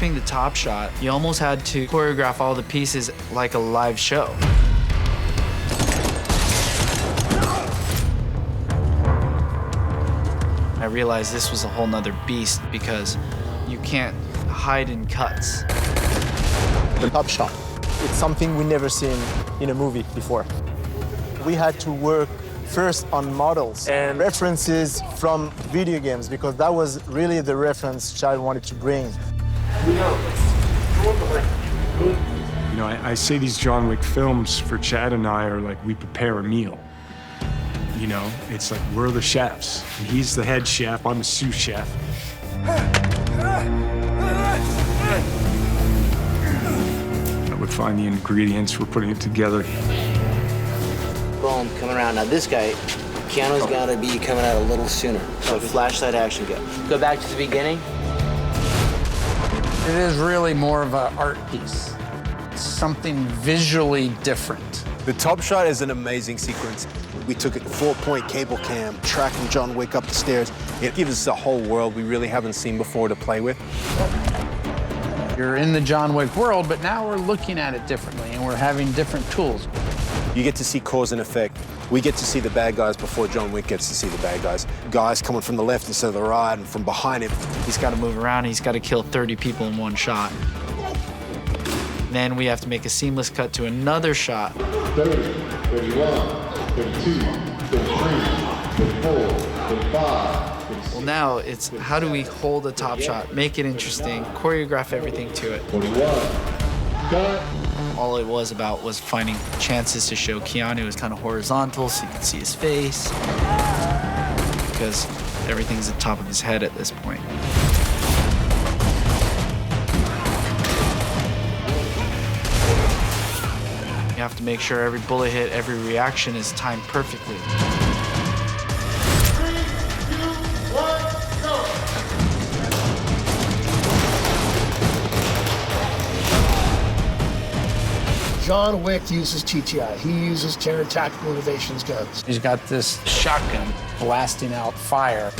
choreographing the top shot, you almost had to choreograph all the pieces like a live show. I realized this was a whole nother beast because you can't hide in cuts. The top shot, it's something we never seen in a movie before. We had to work first on models and references from video games because that was really the reference Chad wanted to bring. You know, I say these John Wick films for Chad and I are like we prepare a meal. You know, it's like we're the chefs. And he's the head chef, I'm the sous chef. I would find the ingredients, we're putting it together. Boom, coming around. Now this guy, Keanu's gotta be coming out a little sooner. So flashlight action, go. Go back to the beginning. It is really more of an art piece. It's something visually different. The top shot is an amazing sequence. We took a 4-point cable cam, tracking John Wick up the stairs. It gives us a whole world we really haven't seen before to play with. You're in the John Wick world, but now we're looking at it differently, and we're having different tools. You get to see cause and effect. We get to see the bad guys before John Wick gets to see the bad guys. Guys coming from the left instead of the right, and from behind him. He's got to move around, he's got to kill 30 people in one shot. Then we have to make a seamless cut to another shot. 30, 31, 32, 33, 34, 35. Well, now it's how do we hold a top shot, make it interesting, choreograph everything to it. 41. Cut. All it was about was finding chances to show Keanu as kind of horizontal so you can see his face, because everything's at the top of his head at this point. You have to make sure every bullet hit, every reaction is timed perfectly. 3, 2, 1, go! John Wick uses TTI. He uses Terror Tactical Innovations guns. He's got this shotgun blasting out fire.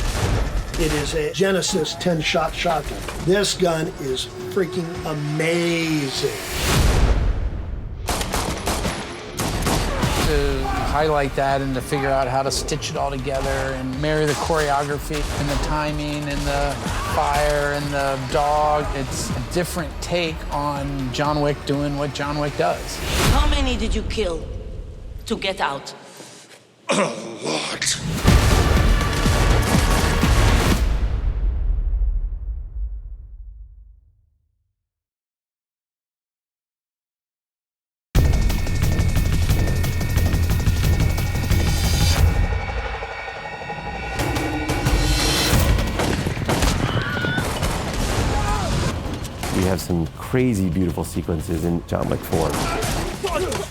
It is a Genesis 10-shot shotgun. This gun is freaking amazing. To highlight that and to figure out how to stitch it all together and marry the choreography and the timing and the fire and the dog. It's a different take on John Wick doing what John Wick does. How many did you kill to get out? A lot. We have some crazy, beautiful sequences in John Wick 4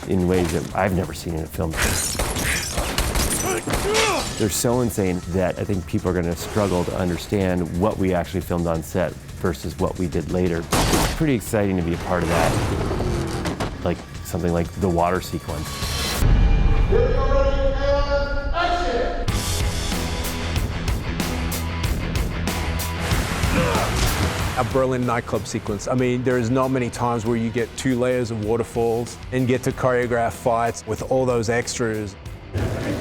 in ways that I've never seen in a film. They're so insane that I think people are going to struggle to understand what we actually filmed on set versus what we did later. It's pretty exciting to be a part of that, like something like the water sequence. A Berlin nightclub sequence. I mean, there is not many times where you get 2 layers of waterfalls and get to choreograph fights with all those extras.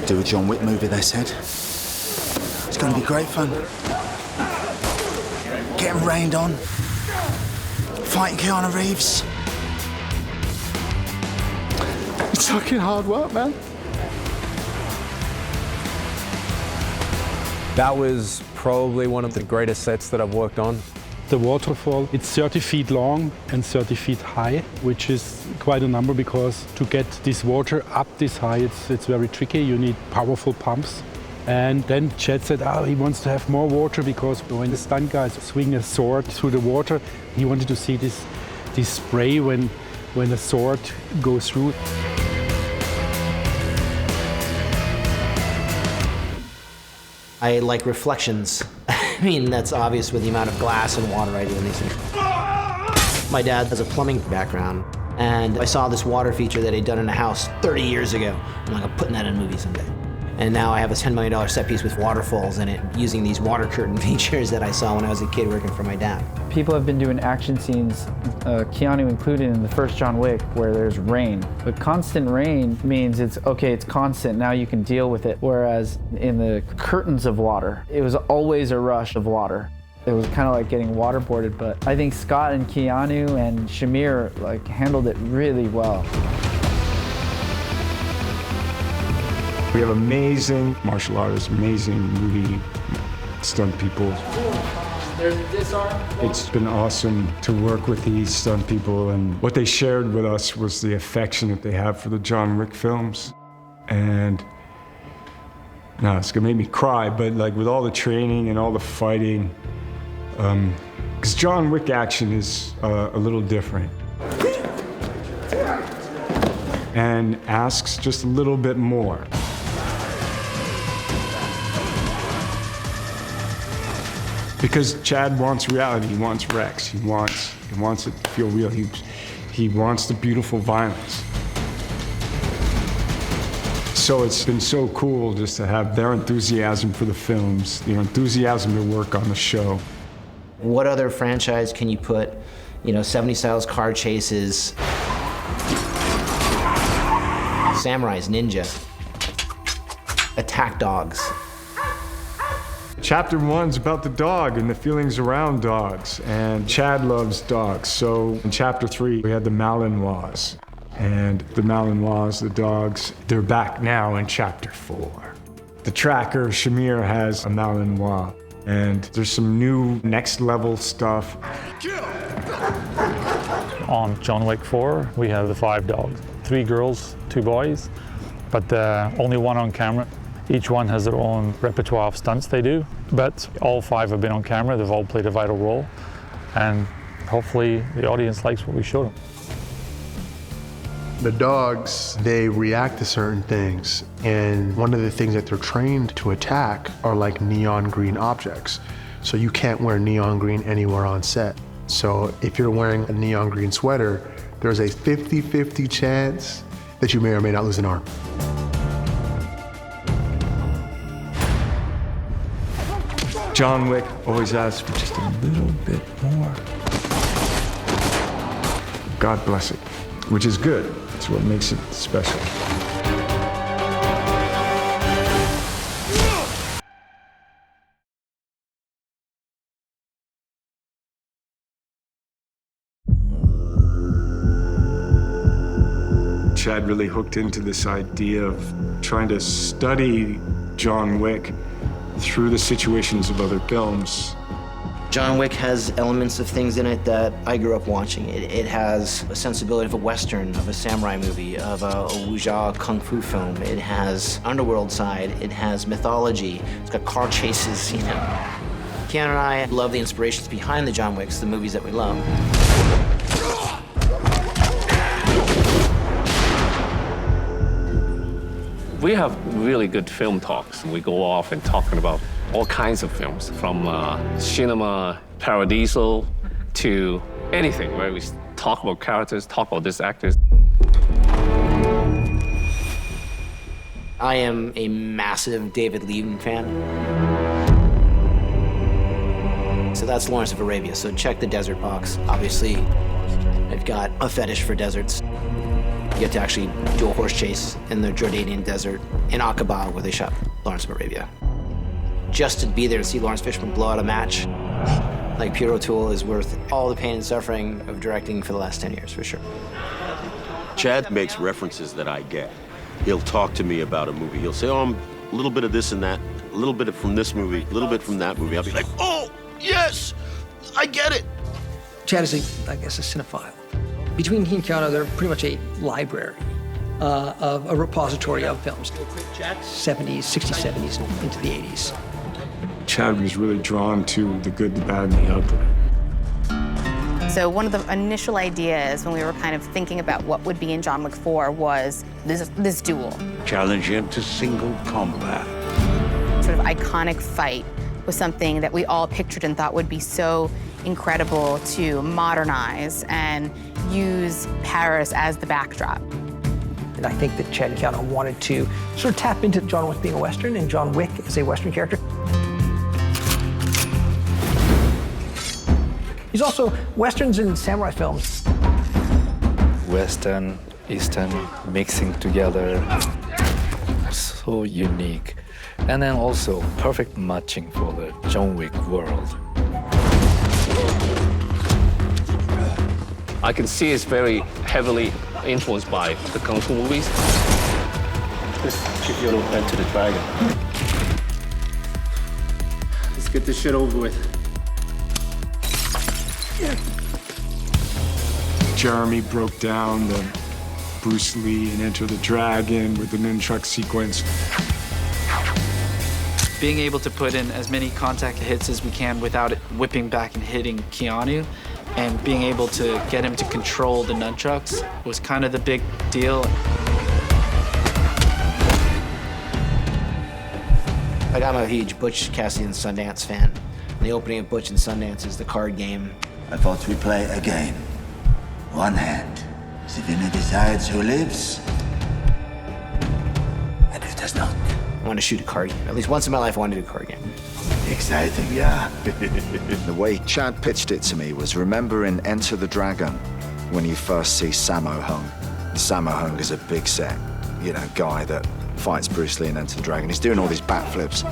Do a John Wick movie, they said. It's going to be great fun. Getting rained on. Fighting Keanu Reeves. It's fucking hard work, man. That was probably one of the greatest sets that I've worked on. The waterfall, it's 30 feet long and 30 feet high, which is quite a number because to get this water up this high, it's very tricky. You need powerful pumps. And then Chad said, he wants to have more water because when the stunt guys swing a sword through the water, he wanted to see this spray when the sword goes through. I like reflections. I mean, that's obvious with the amount of glass and water I do in these things. My dad has a plumbing background, and I saw this water feature that he'd done in a house 30 years ago. I'm like, I'm putting that in a movie someday. And now I have a $10 million set piece with waterfalls in it, using these water curtain features that I saw when I was a kid working for my dad. People have been doing action scenes, Keanu included, in the first John Wick, where there's rain. But constant rain means it's constant, now you can deal with it. Whereas in the curtains of water, it was always a rush of water. It was kind of like getting waterboarded, but I think Scott and Keanu and Shamir handled it really well. We have amazing martial artists, amazing movie stunt people. There's the disarm. It's been awesome to work with these stunt people, and what they shared with us was the affection that they have for the John Wick films. And now it's gonna make me cry, but with all the training and all the fighting, because John Wick action is a little different. And asks just a little bit more. Because Chad wants reality, he wants Rex, he wants it to feel real, he wants the beautiful violence. So it's been so cool just to have their enthusiasm for the films, their enthusiasm to work on the show. What other franchise can you put, 70s styles car chases, samurais, ninja, attack dogs? Chapter 1's about the dog and the feelings around dogs, and Chad loves dogs. So in Chapter 3, we had the Malinois. And the Malinois, the dogs, they're back now in Chapter 4. The tracker, Shamir, has a Malinois. And there's some new next level stuff. On John Wick 4, we have the 5 dogs. 3 girls, 2 boys, but only one on camera. Each one has their own repertoire of stunts they do, but all 5 have been on camera. They've all played a vital role, and hopefully the audience likes what we showed them. The dogs, they react to certain things, and one of the things that they're trained to attack are like neon green objects. So you can't wear neon green anywhere on set. So if you're wearing a neon green sweater, there's a 50-50 chance that you may or may not lose an arm. John Wick always asks for just a little bit more. God bless it, which is good. It's what makes it special. Chad really hooked into this idea of trying to study John Wick through the situations of other films. John Wick has elements of things in it that I grew up watching. It has a sensibility of a Western, of a samurai movie, of a wuxia kung fu film. It has underworld side, it has mythology, it's got car chases, Keanu and I love the inspirations behind the John Wicks, the movies that we love. We have really good film talks. We go off and talking about all kinds of films, from cinema, paradiso, to anything, right? We talk about characters, talk about these actors. I am a massive David Lean fan. So that's Lawrence of Arabia, so check the desert box. Obviously, I've got a fetish for deserts. You get to actually do a horse chase in the Jordanian desert in Aqaba, where they shot Lawrence of Arabia. Just to be there and see Lawrence Fishburne blow out a match, like Peter O'Toole, is worth all the pain and suffering of directing for the last 10 years, for sure. Chad makes references that I get. He'll talk to me about a movie. He'll say, oh, a little bit of this and that, a little bit from this movie, a little bit from that movie. I'll be like, oh, yes, I get it. Chad is, I guess, a cinephile. Between he and Keanu, they're pretty much a library of a repository of films. 70s, 60s, 70s, into the 80s. Chad was really drawn to the good, the bad, and the ugly. So one of the initial ideas when we were kind of thinking about what would be in John Wick 4 was this duel. Challenge him to single combat. Sort of iconic fight was something that we all pictured and thought would be so incredible to modernize and use Paris as the backdrop. And I think that Chad and Keanu wanted to sort of tap into John Wick being a Western and John Wick as a Western character. He's also Westerns and samurai films. Western, Eastern mixing together, so unique. And then also perfect matching for the John Wick world. I can see it's very heavily influenced by the Kung Fu movies. Let's give you a little Enter the Dragon. Let's get this shit over with. Jeremy broke down the Bruce Lee and Enter the Dragon with the nunchuck sequence. Being able to put in as many contact hits as we can without it whipping back and hitting Keanu, and being able to get him to control the nunchucks was kind of the big deal. Like, I'm a huge Butch Cassidy and Sundance fan. The opening of Butch and Sundance is the card game. I thought we play a game. One hand. The winner decides who lives and who does not. I want to shoot a card game. At least once in my life, I wanted to do a card game. Exciting, yeah. The way Chad pitched it to me was, remember in Enter the Dragon, when you first see Sammo Hung. Sammo Hung is a big set, guy that fights Bruce Lee in Enter the Dragon. He's doing all these backflips,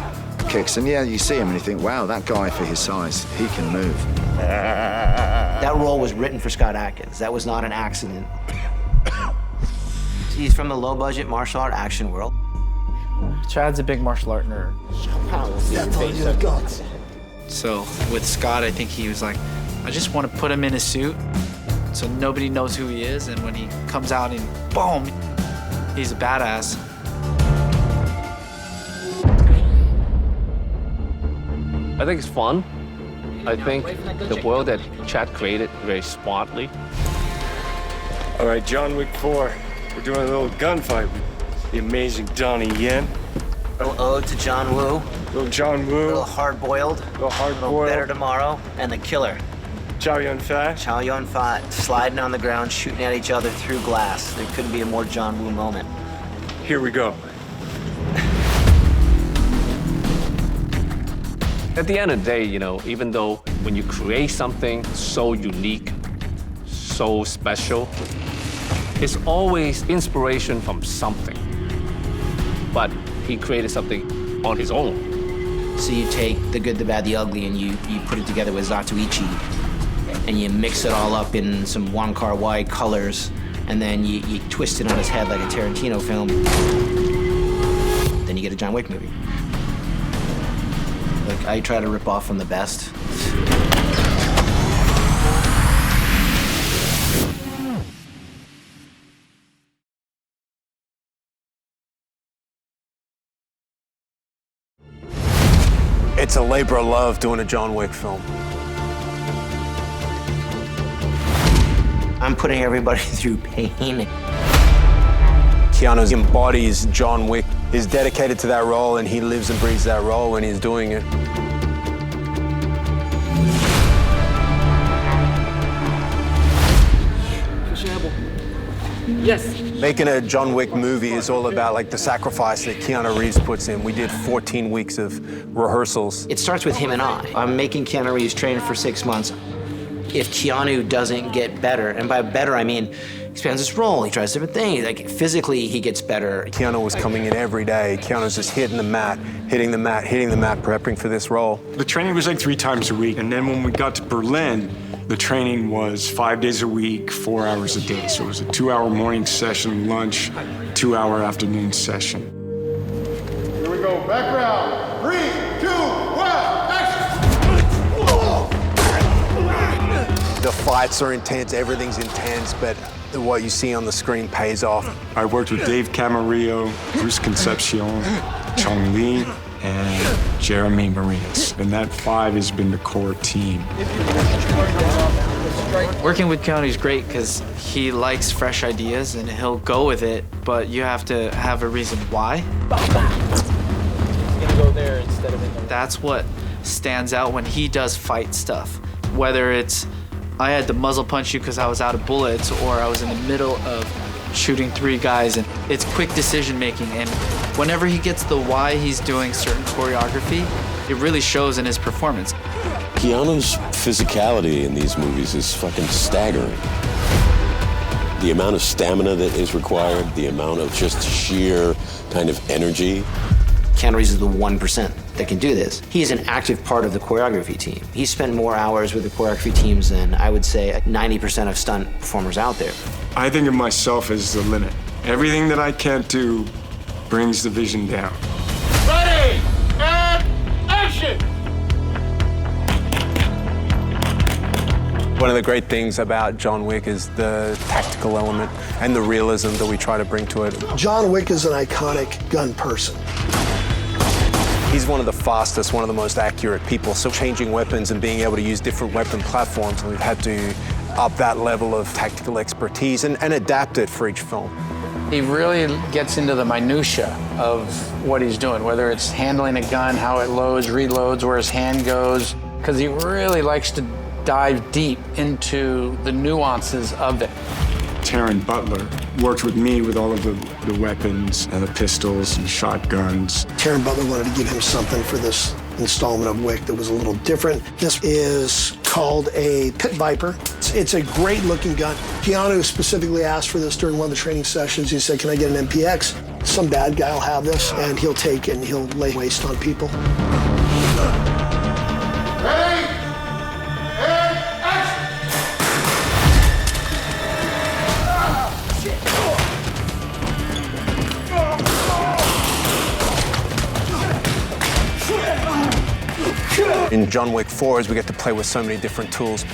kicks, and yeah, you see him and you think, wow, that guy for his size, he can move. That role was written for Scott Adkins. That was not an accident. He's from the low-budget martial art action world. Chad's a big martial art nerd. That's all you got. So with Scott, I think he was like, I just want to put him in a suit so nobody knows who he is, and when he comes out and boom, he's a badass. I think it's fun. I think the world that Chad created very smartly. All right, John Wick 4. We're doing a little gunfight with the amazing Donnie Yen. A little ode to John Woo. Little John Woo. A little hard-boiled. A little hard-boiled. Better Tomorrow. And the killer. Chow Yun-fat. Chow Yun-fat. Sliding on the ground, shooting at each other through glass. There couldn't be a more John Woo moment. Here we go. At the end of the day, even though when you create something so unique, so special, it's always inspiration from something. But he created something on his own. So you take the good, the bad, the ugly, and you put it together with Zatoichi, and you mix it all up in some Wong Kar-wai colors, and then you twist it on his head like a Tarantino film. Then you get a John Wick movie. Like, I try to rip off from the best. It's a labor of love doing a John Wick film. I'm putting everybody through pain. Keanu embodies John Wick. He's dedicated to that role, and he lives and breathes that role when he's doing it. Yes. Making a John Wick movie is all about like the sacrifice that Keanu Reeves puts in. We did 14 weeks of rehearsals. It starts with him and I. I'm making Keanu Reeves train for 6 months. If Keanu doesn't get better, and by better I mean he expands his role, he tries different things, like physically he gets better. Keanu was coming in every day. Keanu's just hitting the mat, prepping for this role. The training was like 3 times a week, and then when we got to Berlin, the training was 5 days a week, 4 hours a day. So it was a 2-hour morning session, lunch, 2-hour afternoon session. Here we go, background. 3, 2, 1, action! The fights are intense, everything's intense, but what you see on the screen pays off. I worked with Dave Camarillo, Bruce Concepcion, Chong Li, and Jeremy Marinas. And that 5 has been the core team. Working with Keanu is great because he likes fresh ideas and he'll go with it, but you have to have a reason why. He's gonna go there instead of in the... That's what stands out when he does fight stuff. Whether it's I had to muzzle punch you because I was out of bullets, or I was in the middle of shooting 3 guys, and it's quick decision making. And whenever he gets the why he's doing certain choreography, it really shows in his performance. Keanu's physicality in these movies is fucking staggering. The amount of stamina that is required, the amount of just sheer kind of energy. Keanu Reeves is the 1% that can do this. He's an active part of the choreography team. He spent more hours with the choreography teams than I would say 90% of stunt performers out there. I think of myself as the limit. Everything that I can't do brings the vision down. Ready, and action! One of the great things about John Wick is the tactical element and the realism that we try to bring to it. John Wick is an iconic gun person. He's one of the fastest, one of the most accurate people. So changing weapons and being able to use different weapon platforms, we've had to up that level of tactical expertise and adapt it for each film. He really gets into the minutia of what he's doing, whether it's handling a gun, how it loads, reloads, where his hand goes, because he really likes to dive deep into the nuances of it. Taron Butler worked with me with all of the weapons and the pistols and shotguns. Taron Butler wanted to give him something for this installment of Wick that was a little different. This is called a Pit Viper. It's a great looking gun. Keanu specifically asked for this during one of the training sessions. He said, "Can I get an MPX? Some bad guy will have this," and he'll take it and he'll lay waste on people. Ready, and action! In John Wick 4, as we get to play with so many different tools.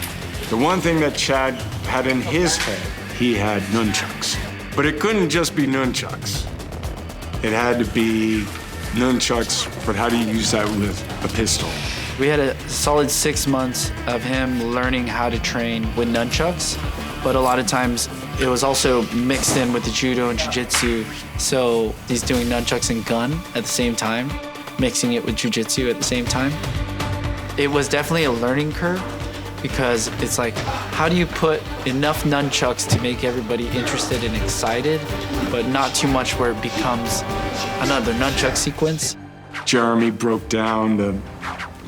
The one thing that Chad had in his head, he had nunchucks. But it couldn't just be nunchucks. It had to be nunchucks, but how do you use that with a pistol? We had a solid 6 months of him learning how to train with nunchucks, but a lot of times it was also mixed in with the judo and jiu-jitsu. So he's doing nunchucks and gun at the same time, mixing it with jiu-jitsu at the same time. It was definitely a learning curve because it's like, how do you put enough nunchucks to make everybody interested and excited, but not too much where it becomes another nunchuck sequence? Jeremy broke down the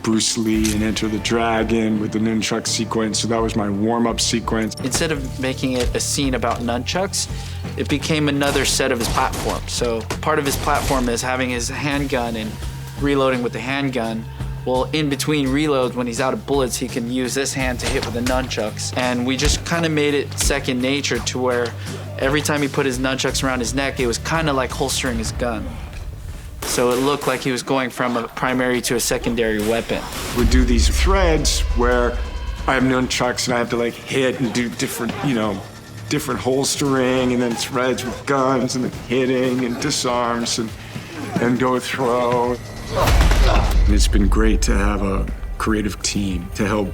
Bruce Lee and Enter the Dragon with the nunchuck sequence, so that was my warm-up sequence. Instead of making it a scene about nunchucks, it became another set of his platform. So part of his platform is having his handgun and reloading with the handgun. Well, in between reloads, when he's out of bullets, he can use this hand to hit with the nunchucks. And we just kind of made it second nature to where every time he put his nunchucks around his neck, it was kind of like holstering his gun. So it looked like he was going from a primary to a secondary weapon. We do these threads where I have nunchucks and I have to like hit and do different, different holstering, and then threads with guns and then hitting and disarms and go throw. It's been great to have a creative team to help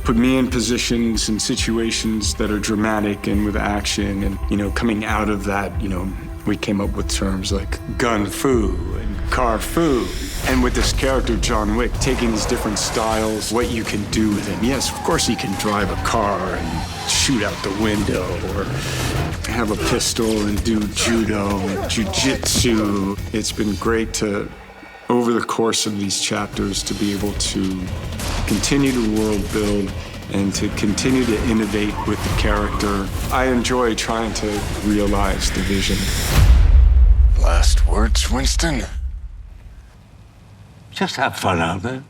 put me in positions and situations that are dramatic and with action, and coming out of that, we came up with terms like gun fu and car fu. And with this character, John Wick, taking these different styles, what you can do with him. Yes, of course he can drive a car and shoot out the window, or have a pistol and do judo and jiu-jitsu. It's been great to, over the course of these chapters, to be able to continue to world build and to continue to innovate with the character. I enjoy trying to realize the vision. Last words, Winston? Just have fun out there.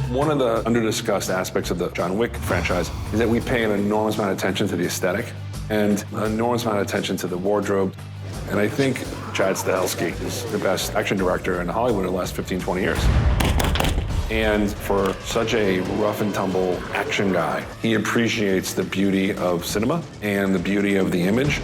One of the under-discussed aspects of the John Wick franchise is that we pay an enormous amount of attention to the aesthetic and an enormous amount of attention to the wardrobe. And I think Chad Stahelski is the best action director in Hollywood in the last 15, 20 years. And for such a rough and tumble action guy, he appreciates the beauty of cinema and the beauty of the image.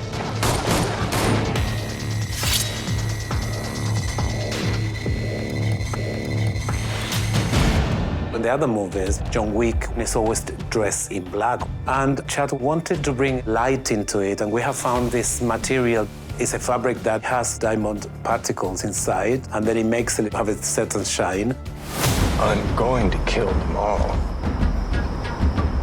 In the other movies, John Wick is always dressed in black. And Chad wanted to bring light into it, and we have found this material It's a fabric that has diamond particles inside, and then it makes it have a certain shine. I'm going to kill them all.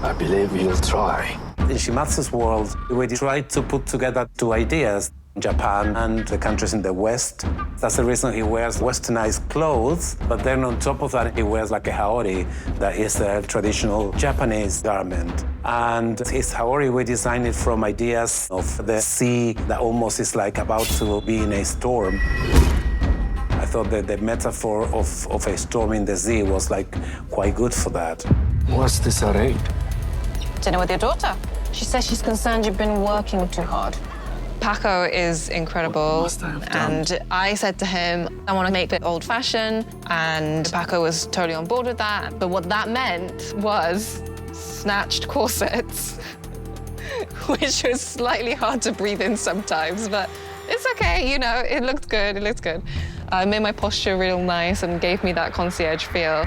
I believe you'll try. In Shimatsu's world, we tried to put together two ideas, Japan and the countries in the West. That's the reason he wears westernized clothes, but then on top of that, he wears like a haori, that is a traditional Japanese garment. And his haori, we designed it from ideas of the sea that almost is like about to be in a storm. I thought that the metaphor of a storm in the sea was like quite good for that. What's this array? Dinner with your daughter. She says she's concerned you've been working too hard. Paco is incredible, and I said to him, I want to make it old-fashioned, and Paco was totally on board with that. But what that meant was snatched corsets, which was slightly hard to breathe in sometimes, but it's okay, you know, it looked good, it looked good. It made my posture real nice and gave me that concierge feel.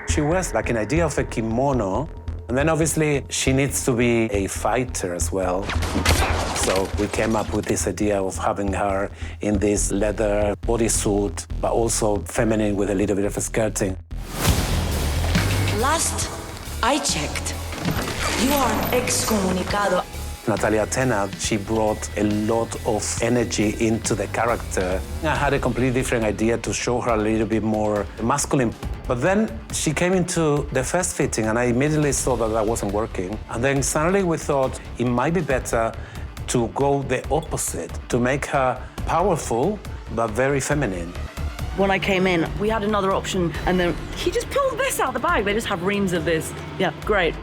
She wears like an idea of a kimono, and then obviously she needs to be a fighter as well. So we came up with this idea of having her in this leather bodysuit, but also feminine with a little bit of a skirting. Last I checked, you are excommunicado. Natalia Tena, she brought a lot of energy into the character. I had a completely different idea to show her a little bit more masculine. But then she came into the first fitting, and I immediately saw that that wasn't working. And then suddenly we thought it might be better to go the opposite, to make her powerful, but very feminine. When I came in, we had another option, and then he just pulled this out of the bag. They just have reams of this. Yeah, great.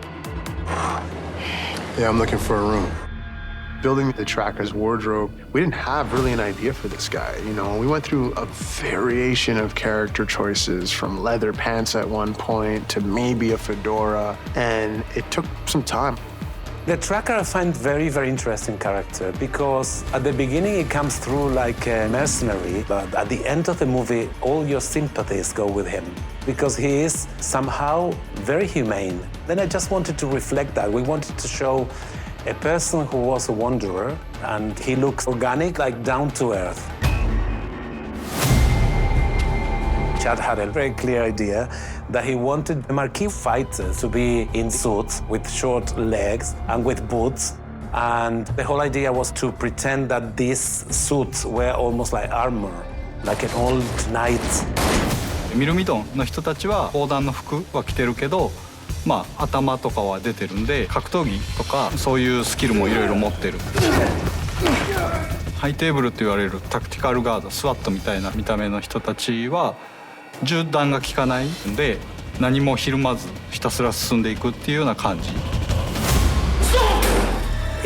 Yeah, I'm looking for a room. Building the tracker's wardrobe, we didn't have really an idea for this guy. You know, we went through a variation of character choices, from leather pants at one point to maybe a fedora, and it took some time. The tracker I find very, very interesting character because at the beginning it comes through like a mercenary, but at the end of the movie, all your sympathies go with him because he is somehow very humane. Then I just wanted to reflect that. We wanted to show a person who was a wanderer, and he looks organic, like down to earth. Chad had a very clear idea that he wanted the marquee fighters to be in suits with short legs and with boots. And the whole idea was to pretend that these suits were almost like armor, like an old knight. ミルミドンの人たちは砲弾の服は着てるけど、まあ頭とかは出てるんで格闘技とかそういうスキルもいろいろ持ってる。ハイテーブルって言われるタクティカルガード、スワットみたいな見た目の人たちは銃弾が効かないんで何もひるまずひたすら進んでいくっていうような感じ。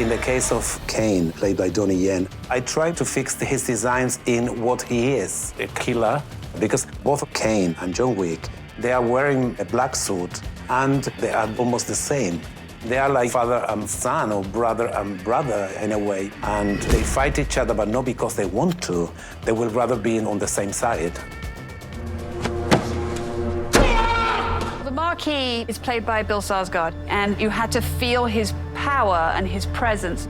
In the case of Kane, played by Donnie Yen, I tried to fix his designs in what he is, a killer, because both Kane and John Wick, they are wearing a black suit and they are almost the same. They are like father and son or brother and brother in a way, and they fight each other, but not because they want to. They will rather be on the same side. The Marquis is played by Bill Skarsgård, and you had to feel his power and his presence.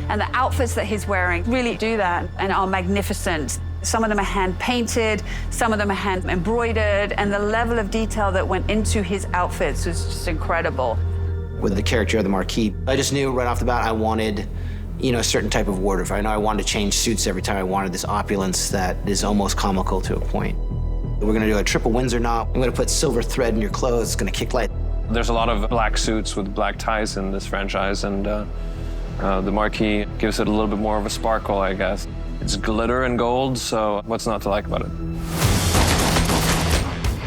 And the outfits that he's wearing really do that and are magnificent. Some of them are hand-painted, some of them are hand-embroidered, and the level of detail that went into his outfits was just incredible. With the character of the Marquis, I just knew right off the bat I wanted, you know, a certain type of wardrobe. I know I wanted to change suits every time. I wanted this opulence that is almost comical to a point. We're gonna do a triple Windsor knot. I'm gonna put silver thread in your clothes. It's gonna kick light. There's a lot of black suits with black ties in this franchise, and the Marquis gives it a little bit more of a sparkle, I guess. It's glitter and gold, so what's not to like about it?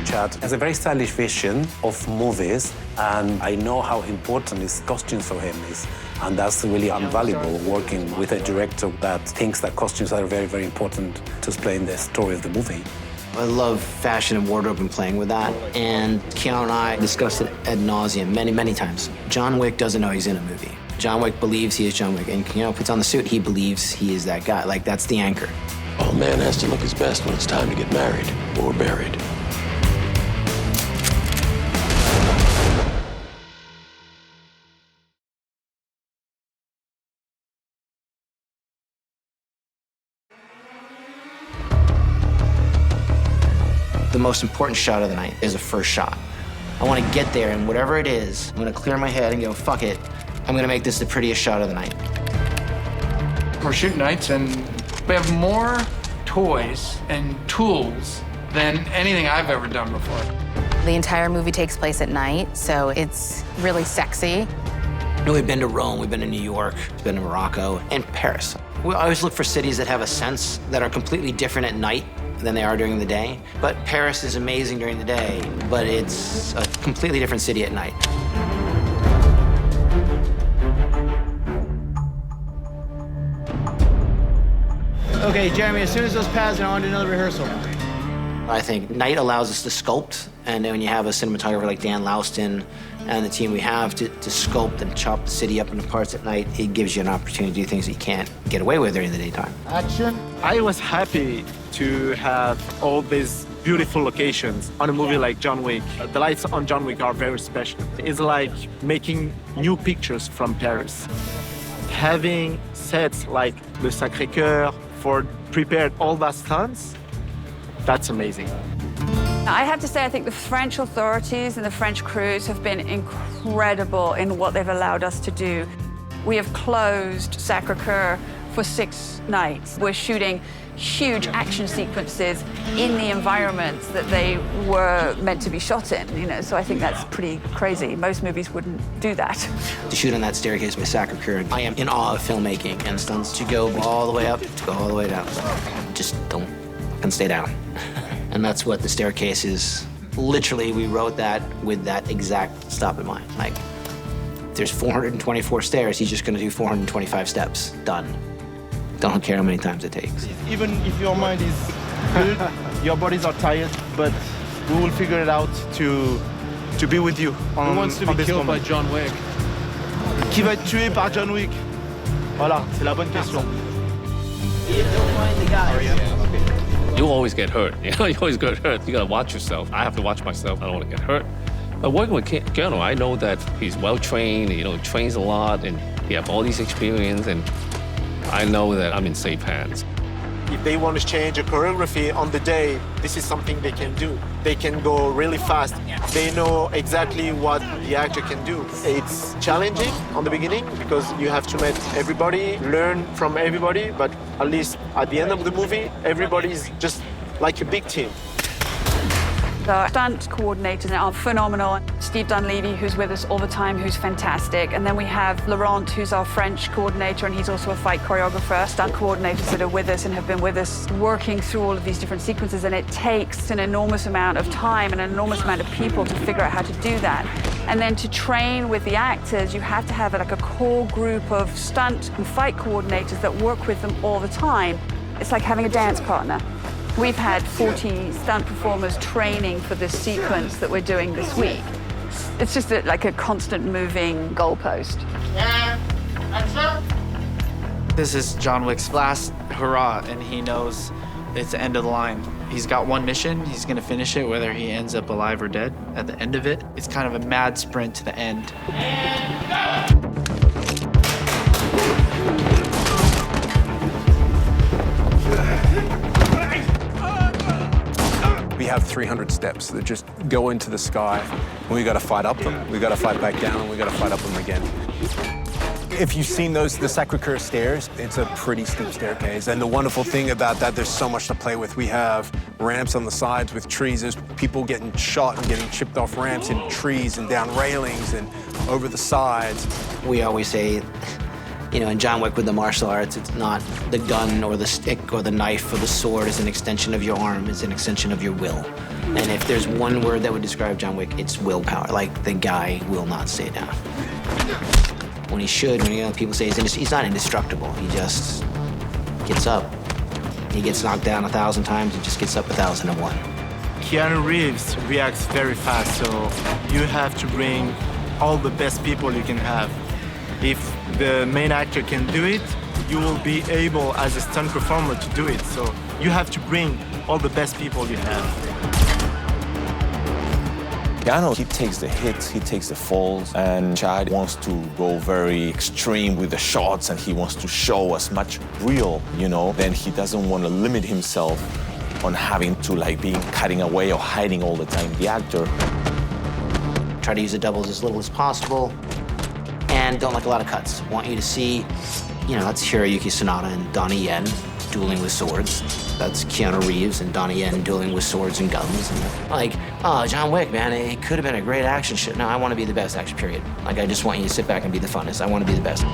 Chad has a very stylish vision of movies, and I know how important his costumes for him is. And that's really invaluable, working with a director that thinks that costumes are very, very important to explain the story of the movie. I love fashion and wardrobe and playing with that. And Keanu and I discussed it ad nauseum many, many times. John Wick doesn't know he's in a movie. John Wick believes he is John Wick. And Keanu puts on the suit, he believes he is that guy. Like, that's the anchor. All man has to look his best when it's time to get married or buried. most important shot of the night is the first shot. I want to get there, and whatever it is, I'm going to clear my head and go, fuck it. I'm going to make this the prettiest shot of the night. We're shooting nights, and we have more toys and tools than anything I've ever done before. The entire movie takes place at night, so it's really sexy. We've been to Rome, we've been to New York, we've been to Morocco, and Paris. We always look for cities that have a sense that are completely different at night than they are during the day. But Paris is amazing during the day, but it's a completely different city at night. Okay, Jeremy, as soon as those pads are on to another rehearsal. I think night allows us to sculpt, and then when you have a cinematographer like Dan Louston and the team we have to sculpt and chop the city up into parts at night, it gives you an opportunity to do things that you can't get away with during the daytime. Action. I was happy to have all these beautiful locations on a movie like John Wick. The lights on John Wick are very special. It's like making new pictures from Paris. Having sets like the Sacré-Cœur for prepared all the stunts, that's amazing. I have to say, I think the French authorities and the French crews have been incredible in what they've allowed us to do. We have closed Sacré-Cœur for 6 nights. We're shooting huge action sequences in the environments that they were meant to be shot in, you know, so I think that's pretty crazy. Most movies wouldn't do that. To shoot on that staircase by Sacré-Cœur, I am in awe of filmmaking and stunts to go all the way up, to go all the way down. Just don't fucking stay down. And that's what the staircase is. Literally, we wrote that with that exact stop in mind. Like, there's 424 stairs, he's just gonna do 425 steps, done. Don't care how many times it takes. Even if your mind is good, your bodies are tired, but we will figure it out to be with you on, Who wants to be killed by John Wick? Qui va être tué par John Wick? Voilà, c'est la bonne question. You always get hurt. You know, you always get hurt. You gotta watch yourself. I have to watch myself. I don't want to get hurt. But working with Keanu, I know that he's well trained. You know, trains a lot, and he have all these experience, and I know that I'm in safe hands. If they want to change a choreography on the day, this is something they can do. They can go really fast. They know exactly what the actor can do. It's challenging on the beginning because you have to meet everybody, learn from everybody, but at least at the end of the movie, everybody's just like a big team. The stunt coordinators are phenomenal. Steve Dunleavy, who's with us all the time, who's fantastic. And then we have Laurent, who's our French coordinator, and he's also a fight choreographer. Stunt coordinators that are with us and have been with us working through all of these different sequences. And it takes an enormous amount of time and an enormous amount of people to figure out how to do that. And then to train with the actors, you have to have like a core group of stunt and fight coordinators that work with them all the time. It's like having a dance partner. We've had 40 stunt performers training for this sequence that we're doing this week. It's just like a constant moving goalpost. This is John Wick's last hurrah, and he knows it's the end of the line. He's got one mission, he's gonna finish it, whether he ends up alive or dead. At the end of it, it's kind of a mad sprint to the end. We have 300 steps that just go into the sky, and we got to fight up them. We got to fight back down, and we got to fight up them again. If you've seen the Sacré-Cœur stairs, it's a pretty steep staircase. And the wonderful thing about that, there's so much to play with. We have ramps on the sides with trees. There's people getting shot and getting chipped off ramps in trees and down railings and over the sides. We always say, you know, in John Wick with the martial arts, it's not the gun or the stick or the knife or the sword is an extension of your arm, it's an extension of your will. And if there's one word that would describe John Wick, it's willpower. Like, the guy will not stay down. When he should, when people say he's not indestructible, he just gets up. He gets knocked down 1,000 times, he just gets up 1,001. Keanu Reeves reacts very fast, so you have to bring all the best people you can have. If the main actor can do it, you will be able, as a stunt performer, to do it. So you have to bring all the best people you have. Keanu, he takes the hits, he takes the falls, and Chad wants to go very extreme with the shots, and he wants to show as much real, you know, then he doesn't want to limit himself on having to like be cutting away or hiding all the time the actor. Try to use the doubles as little as possible, and don't like a lot of cuts. Want you to see, that's Hiroyuki Sanada and Donnie Yen dueling with swords. That's Keanu Reeves and Donnie Yen dueling with swords and guns. And like, oh, John Wick, man, it could have been a great action shit. No, I want to be the best action, period. Like, I just want you to sit back and be the funnest. I want to be the best.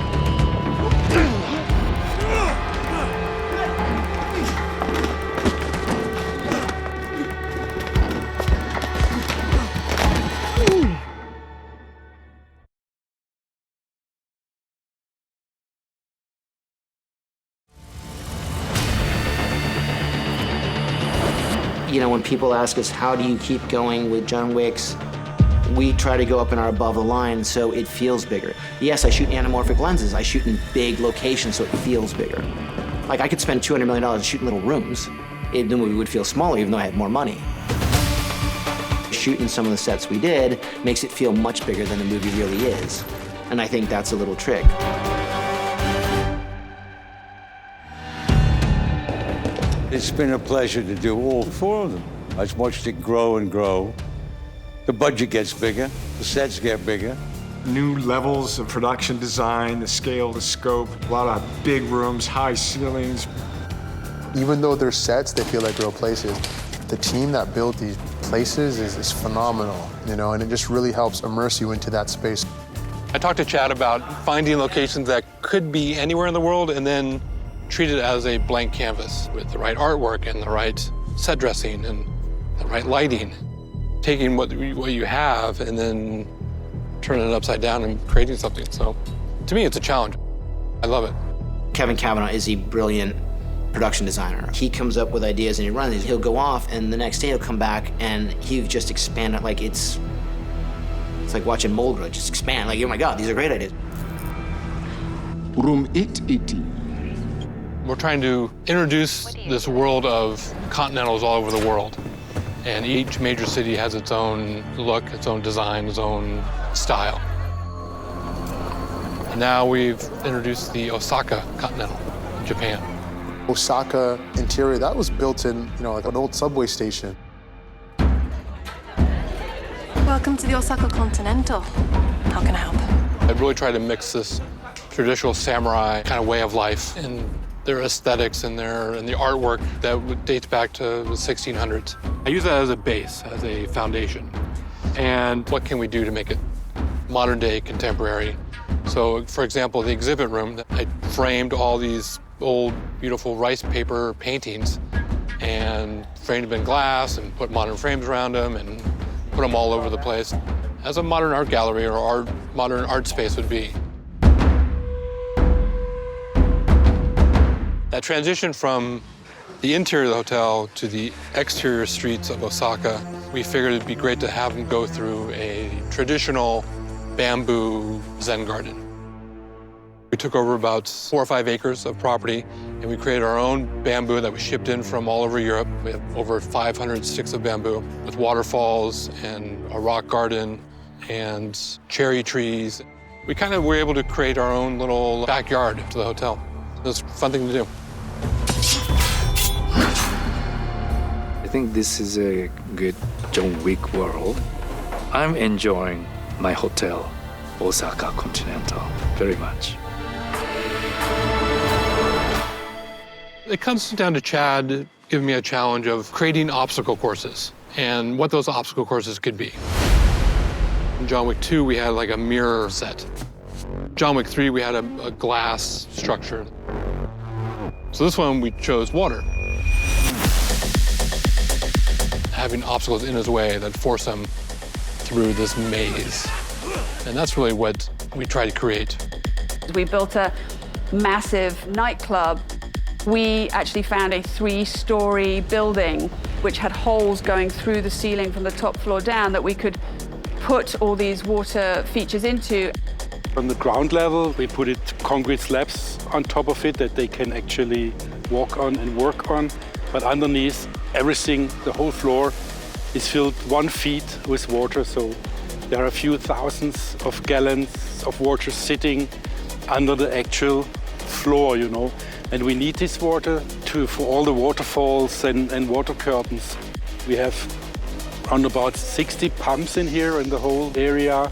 When people ask us, how do you keep going with John Wick's, we try to go up in our above the line so it feels bigger. Yes, I shoot anamorphic lenses. I shoot in big locations so it feels bigger. Like, I could spend $200 million shooting little rooms. The movie would feel smaller even though I had more money. Shooting some of the sets we did makes it feel much bigger than the movie really is. And I think that's a little trick. It's been a pleasure to do all 4 of them. I've watched it grow and grow. The budget gets bigger, the sets get bigger. New levels of production design, the scale, the scope, a lot of big rooms, high ceilings. Even though they're sets, they feel like real places. The team that built these places is phenomenal, and it just really helps immerse you into that space. I talked to Chad about finding locations that could be anywhere in the world and then treat it as a blank canvas with the right artwork and the right set dressing and the right lighting. Taking what you have and then turning it upside down and creating something. So to me, it's a challenge. I love it. Kevin Cavanaugh is a brilliant production designer. He comes up with ideas and he runs it. He'll go off and the next day he'll come back and he'll just expand it like it's like watching mold grow, just expand. Like, oh my God, these are great ideas. Room 880. We're trying to introduce this world of continentals all over the world. And each major city has its own look, its own design, its own style. And now we've introduced the Osaka Continental in Japan. Osaka interior, that was built in, like an old subway station. Welcome to the Osaka Continental. How can I help? I really try to mix this traditional samurai kind of way of life and their aesthetics and the artwork that dates back to the 1600s. I use that as a base, as a foundation. And what can we do to make it modern day, contemporary? So, for example, the exhibit room, I framed all these old, beautiful rice paper paintings and framed them in glass and put modern frames around them and put them all over the place, as a modern art gallery or modern art space would be. That transition from the interior of the hotel to the exterior streets of Osaka, we figured it'd be great to have them go through a traditional bamboo Zen garden. We took over about 4 or 5 acres of property, and we created our own bamboo that was shipped in from all over Europe. We have over 500 sticks of bamboo with waterfalls and a rock garden and cherry trees. We kind of were able to create our own little backyard to the hotel. It was a fun thing to do. I think this is a good John Wick world. I'm enjoying my hotel, Osaka Continental, very much. It comes down to Chad giving me a challenge of creating obstacle courses and what those obstacle courses could be. In John Wick 2, we had like a mirror set. John Wick 3, we had a glass structure. So this one, we chose water. Having obstacles in his way that force him through this maze. And that's really what we try to create. We built a massive nightclub. We actually found a 3-story building which had holes going through the ceiling from the top floor down that we could put all these water features into. On the ground level, we put concrete slabs on top of it that they can actually walk on and work on. But underneath, everything, the whole floor, is filled 1 feet with water. So there are a few thousands of gallons of water sitting under the actual floor, And we need this water for all the waterfalls and water curtains. We have around about 60 pumps in here in the whole area.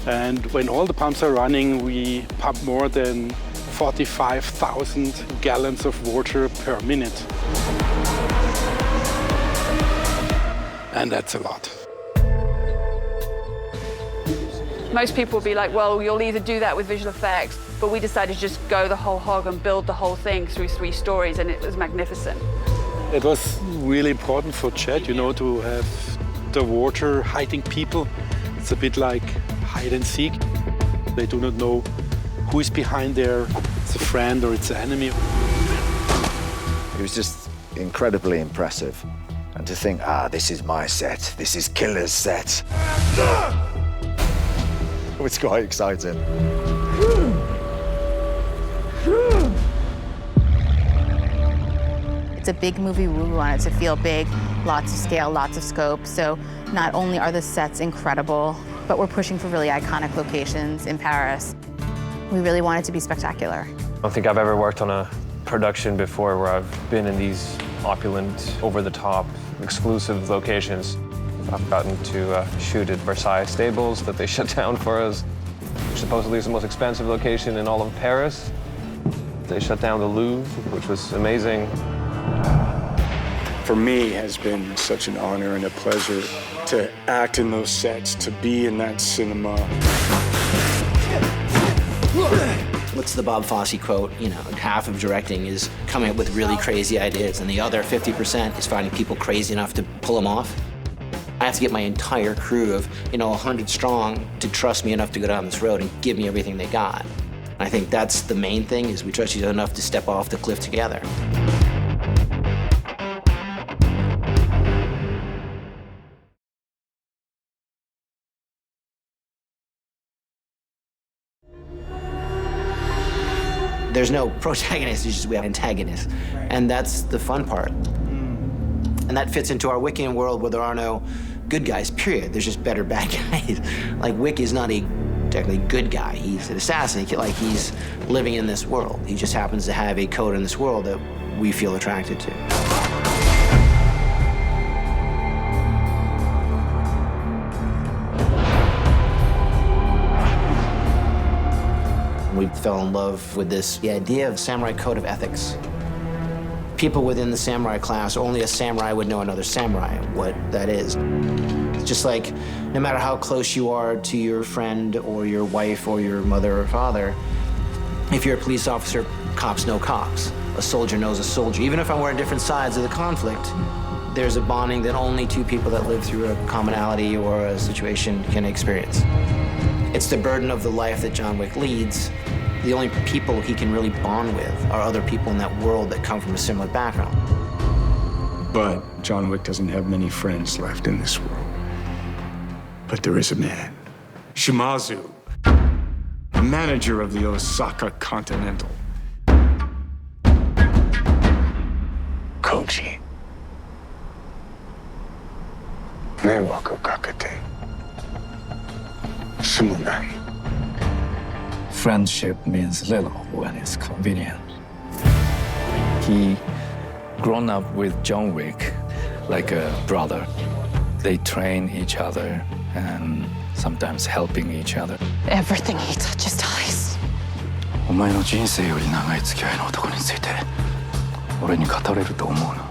And when all the pumps are running, we pump more than 45,000 gallons of water per minute. And that's a lot. Most people will be like, well, you'll either do that with visual effects, but we decided to just go the whole hog and build the whole thing through 3 stories, and it was magnificent. It was really important for Chad, you know, to have the water hiding people. It's a bit like hide and seek. They do not know who is behind there. It's a friend or it's an enemy. It was just incredibly impressive. And to think, this is my set, this is Killer's set. It was quite exciting. It's a big movie. We want it to feel big, lots of scale, lots of scope. So not only are the sets incredible, but we're pushing for really iconic locations in Paris. We really want it to be spectacular. I don't think I've ever worked on a production before where I've been in these opulent, over-the-top, exclusive locations. I've gotten to shoot at Versailles Stables that they shut down for us, which supposedly is the most expensive location in all of Paris. They shut down the Louvre, which was amazing. For me, it has been such an honor and a pleasure to act in those sets, to be in that cinema. What's the Bob Fosse quote? You know, half of directing is coming up with really crazy ideas, and the other 50% is finding people crazy enough to pull them off. I have to get my entire crew of, 100 strong to trust me enough to go down this road and give me everything they got. I think that's the main thing, is we trust each other enough to step off the cliff together. There's no protagonist, it's just we have antagonists. And that's the fun part. And that fits into our Wiccan world where there are no good guys, period. There's just better bad guys. Like, Wick is not a technically good guy. He's an assassin. Like, he's living in this world. He just happens to have a code in this world that we feel attracted to. We fell in love with the idea of samurai code of ethics. People within the samurai class, only a samurai would know another samurai, what that is. It's just like, no matter how close you are to your friend or your wife or your mother or father, if you're a police officer, cops know cops. A soldier knows a soldier. Even if we're on different sides of the conflict, there's a bonding that only 2 people that live through a commonality or a situation can experience. It's the burden of the life that John Wick leads. The only people he can really bond with are other people in that world that come from a similar background. But John Wick doesn't have many friends left in this world. But there is a man, Shimazu, the manager of the Osaka Continental. Koji. 迷惑かけて済むない。 Friendship means little when it's convenient. He grown up with John Wick like a brother. They train each other and sometimes helping each other. Everything he touches dies. お前の人生より長い付き合いの男について俺に語れると思うな。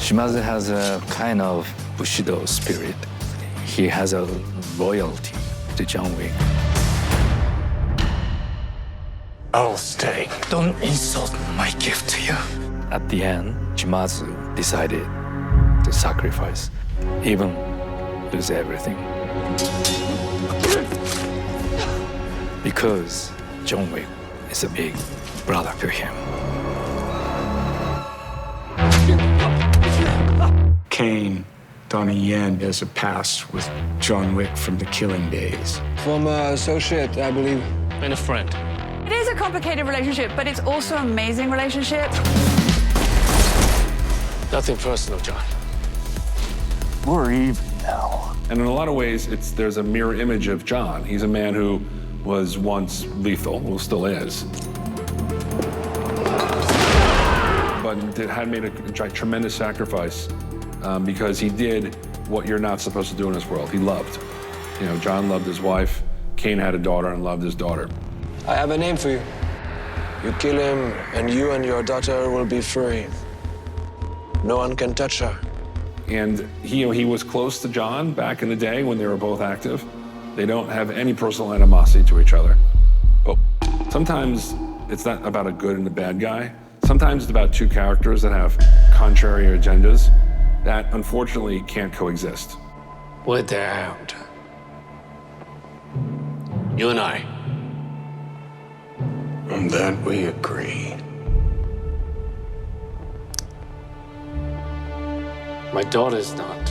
Shimazu has a kind of Bushido spirit. He has a loyalty to John Wick. I'll stay. Don't insult my gift to you. At the end, Shimazu decided to sacrifice, even lose everything. Because John Wick is a big brother to him. Kane, Donnie Yen has a past with John Wick from the Killing days. From an associate, I believe. And a friend. It is a complicated relationship, but it's also an amazing relationship. Nothing personal, John. We're even now. And in a lot of ways, there's a mirror image of John. He's a man who was once lethal, who still is. and had made a tremendous sacrifice because he did what you're not supposed to do in this world. He loved. You know, John loved his wife. Cain had a daughter and loved his daughter. I have a name for you. You kill him, and you and your daughter will be free. No one can touch her. And he was close to John back in the day when they were both active. They don't have any personal animosity to each other. But sometimes it's not about a good and a bad guy. Sometimes it's about two characters that have contrary agendas that unfortunately can't coexist. Without you and I. On that we agree. My daughter's not.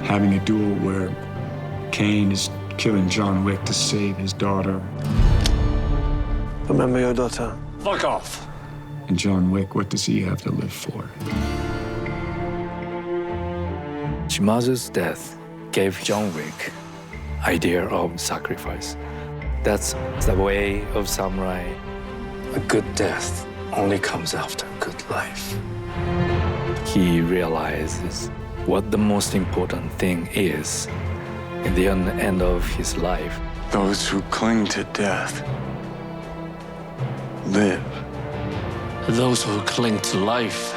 Having a duel where Cain is killing John Wick to save his daughter. Remember your daughter. Fuck off. And John Wick, what does he have to live for? Shimazu's death gave John Wick idea of sacrifice. That's the way of samurai. A good death only comes after a good life. He realizes what the most important thing is in the end of his life. Those who cling to death live. Those who cling to life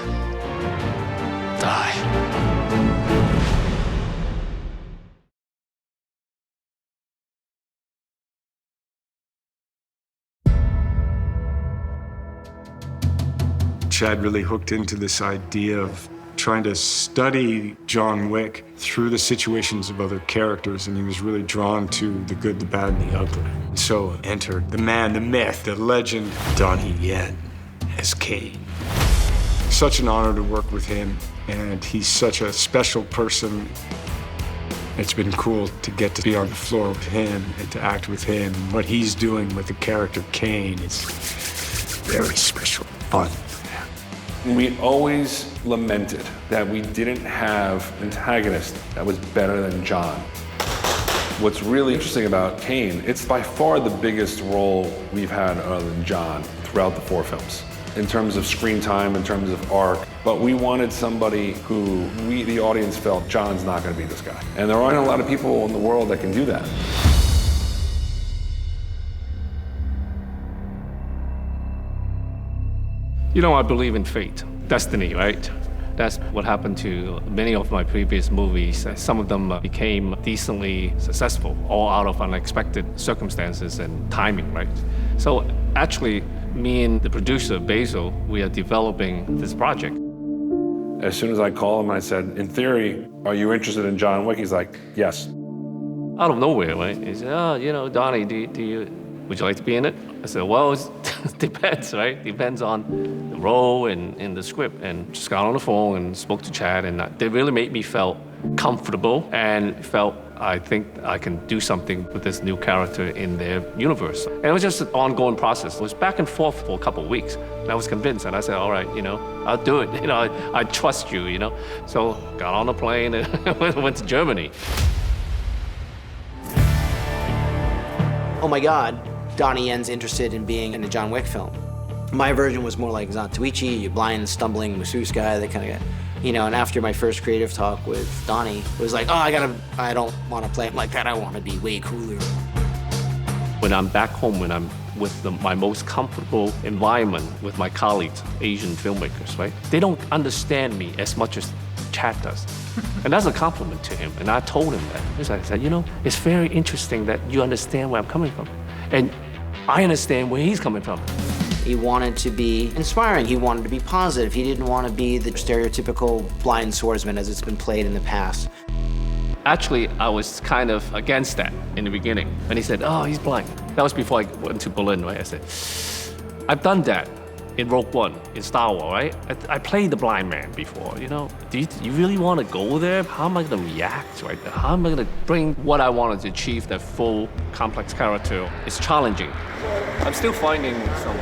die. Chad really hooked into this idea of trying to study John Wick through the situations of other characters, and he was really drawn to the good, the bad, and the ugly. And so entered the man, the myth, the legend, Donnie Yen as Cain. Such an honor to work with him, and he's such a special person. It's been cool to get to be on the floor with him and to act with him. What he's doing with the character Cain is very special, fun. We always lamented that we didn't have an antagonist that was better than John. What's really interesting about Cain, it's by far the biggest role we've had other than John throughout the 4 films. In terms of screen time, in terms of arc, but we wanted somebody who we, the audience, felt John's not gonna be this guy. And there aren't a lot of people in the world that can do that. You know, I believe in fate, destiny, right? That's what happened to many of my previous movies. Some of them became decently successful, all out of unexpected circumstances and timing, right? So actually, me and the producer, Basil, we are developing this project. As soon as I called him, I said, in theory, are you interested in John Wick? He's like, yes. Out of nowhere, right? He said, oh, you know, Donnie, would you like to be in it? I said, well, it depends, right? Depends on the role and the script. And just got on the phone and spoke to Chad, and they really made me feel comfortable and felt I think I can do something with this new character in their universe. And it was just an ongoing process. It was back and forth for a couple of weeks. And I was convinced, and I said, all right, you know, I'll do it. You know, I trust you, you know. So got on a plane and went to Germany. Oh my God, Donnie Yen's interested in being in a John Wick film. My version was more like Zantuichi, you blind, stumbling masseuse guy, that kind of guy. You know, and after my first creative talk with Donnie, it was like, oh, I don't want to play him like that. I want to be way cooler. When I'm back home, when I'm with my most comfortable environment with my colleagues, Asian filmmakers, right? They don't understand me as much as Chad does. And that's a compliment to him. And I told him that. I said, you know, it's very interesting that you understand where I'm coming from. And I understand where he's coming from. He wanted to be inspiring. He wanted to be positive. He didn't want to be the stereotypical blind swordsman as it's been played in the past. Actually, I was kind of against that in the beginning. And he said, oh, he's blind. That was before I went to Berlin, right? I said, I've done that in Rogue One, in Star Wars, right? I played the blind man before, you know? Do you really want to go there? How am I going to react, right? How am I going to bring what I wanted to achieve, that full, complex character? It's challenging. I'm still finding some.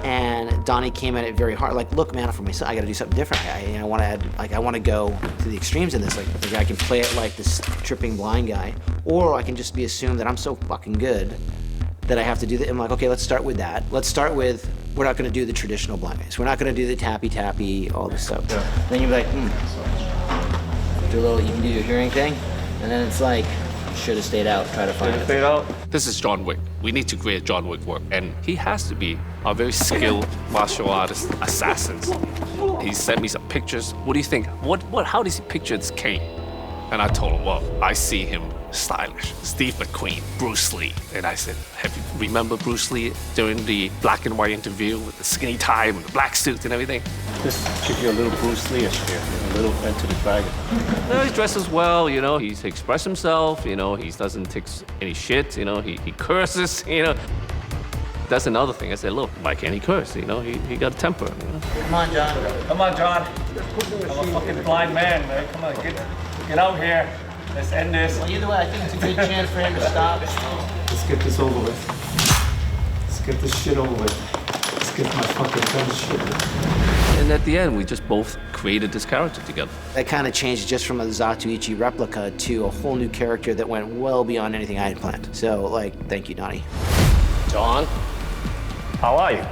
And Donnie came at it very hard. Like, look, man, for myself, I got to do something different. I want to add, like, I want to go to the extremes in this. Like, I can play it like this tripping blind guy, or I can just be assumed that I'm so fucking good that I have to do that. I'm like, okay, let's start with that. Let's start with we're not going to do the traditional blind maze. We're not going to do the tappy, all this stuff. Yeah. Then you're like, do a little, you can do your hearing thing, and then it's like, should have stayed out, try to find it. Stayed out. This is John Wick. We need to create John Wick work, and he has to be a very skilled martial artist assassin. He sent me some pictures. What do you think? How does he picture this Kane? And I told him, well, I see him stylish. Steve McQueen, Bruce Lee. And I said, have you remember Bruce Lee during the black and white interview with the skinny tie and the black suit and everything? Just give you a little Bruce Lee-ish here, a little Enter the Dragon. He dresses well, you know, he expresses himself, you know, he doesn't take any shit, you know, he curses, you know. That's another thing. I said, look, why can't he curse? You know, he got a temper. You know? Come on, John. Come on, John. I'm a fucking blind man, man. Come on, get out here. Let's end this. Well, either way, I think it's a good chance for him to stop. Let's get this over with. Let's get this shit over with. Let's get my fucking gun shit. And at the end, we just both created this character together. That kind of changed just from a Zatoichi replica to a whole new character that went well beyond anything I had planned. So, like, thank you, Donnie. John, how are you?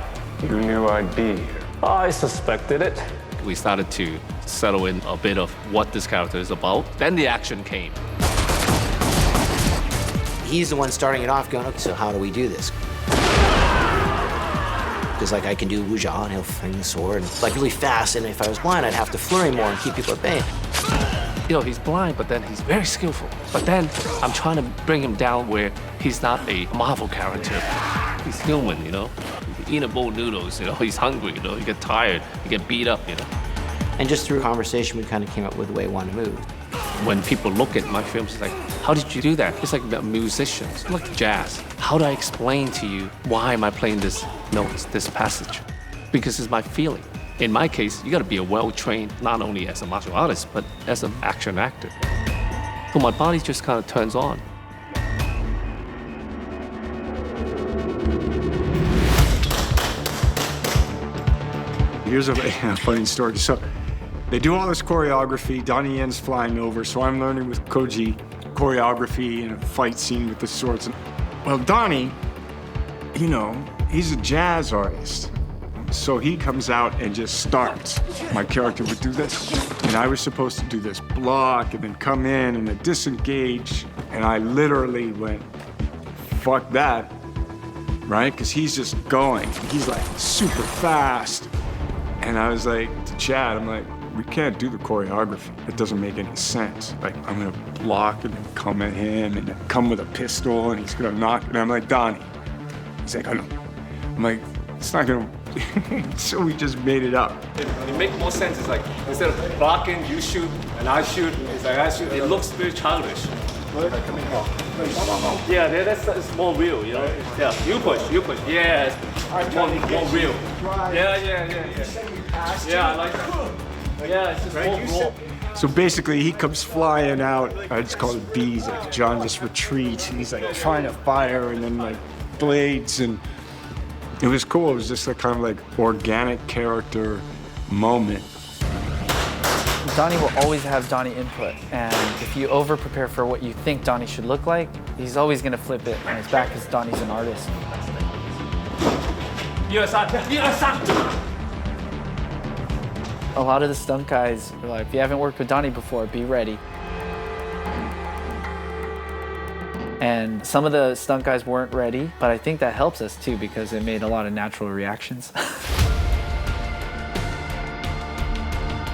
You knew I'd be here. I suspected it. We started to settle in a bit of what this character is about. Then the action came. He's the one starting it off going, okay, so how do we do this? Because like I can do wuja and he'll fling the sword and, like really fast, and if I was blind, I'd have to flurry more and keep people at bay. You know, he's blind, but then he's very skillful. But then I'm trying to bring him down where he's not a Marvel character. He's human, you know? He eat a bowl of noodles, you know? He's hungry, you know? He get tired, he get beat up, you know? And just through conversation, we kind of came up with the way we want to move. When people look at my films, it's like, how did you do that? It's like about musicians, like jazz. How do I explain to you why am I playing this notes, this passage? Because it's my feeling. In my case, you gotta be a well-trained, not only as a martial artist, but as an action actor. So my body just kind of turns on. Here's a funny story. So they do all this choreography. Donnie Yen's flying over, so I'm learning with Koji choreography and a fight scene with the swords. Well, Donnie, you know, he's a jazz artist. So he comes out and just starts. My character would do this, and I was supposed to do this block and then come in and then disengage. And I literally went, fuck that, right? Because he's just going. He's like super fast. And I was like, to Chad, I'm like, we can't do the choreography. It doesn't make any sense. Like, I'm gonna block and then come at him and then come with a pistol and he's gonna knock. And I'm like, Donnie. He's like, I know. I'm like, it's not gonna. So we just made it up. It makes more sense. It's like, instead of blocking, you shoot and I shoot. It's like I shoot. It looks very childish. Yeah, that's more real, you know? Yeah, you push. Yeah, it's more real. Yeah. Yeah, I like that. Yeah, it's just more raw. So basically, he comes flying out. I just call it bees. Like John just retreats, and he's like trying to fire, and then like blades, and it was cool. It was just a kind of like organic character moment. Donnie will always have Donnie input, and if you over-prepare for what you think Donnie should look like, he's always gonna flip it on his back because Donnie's an artist. A lot of the stunt guys are like, if you haven't worked with Donnie before, be ready. And some of the stunt guys weren't ready, but I think that helps us too because it made a lot of natural reactions.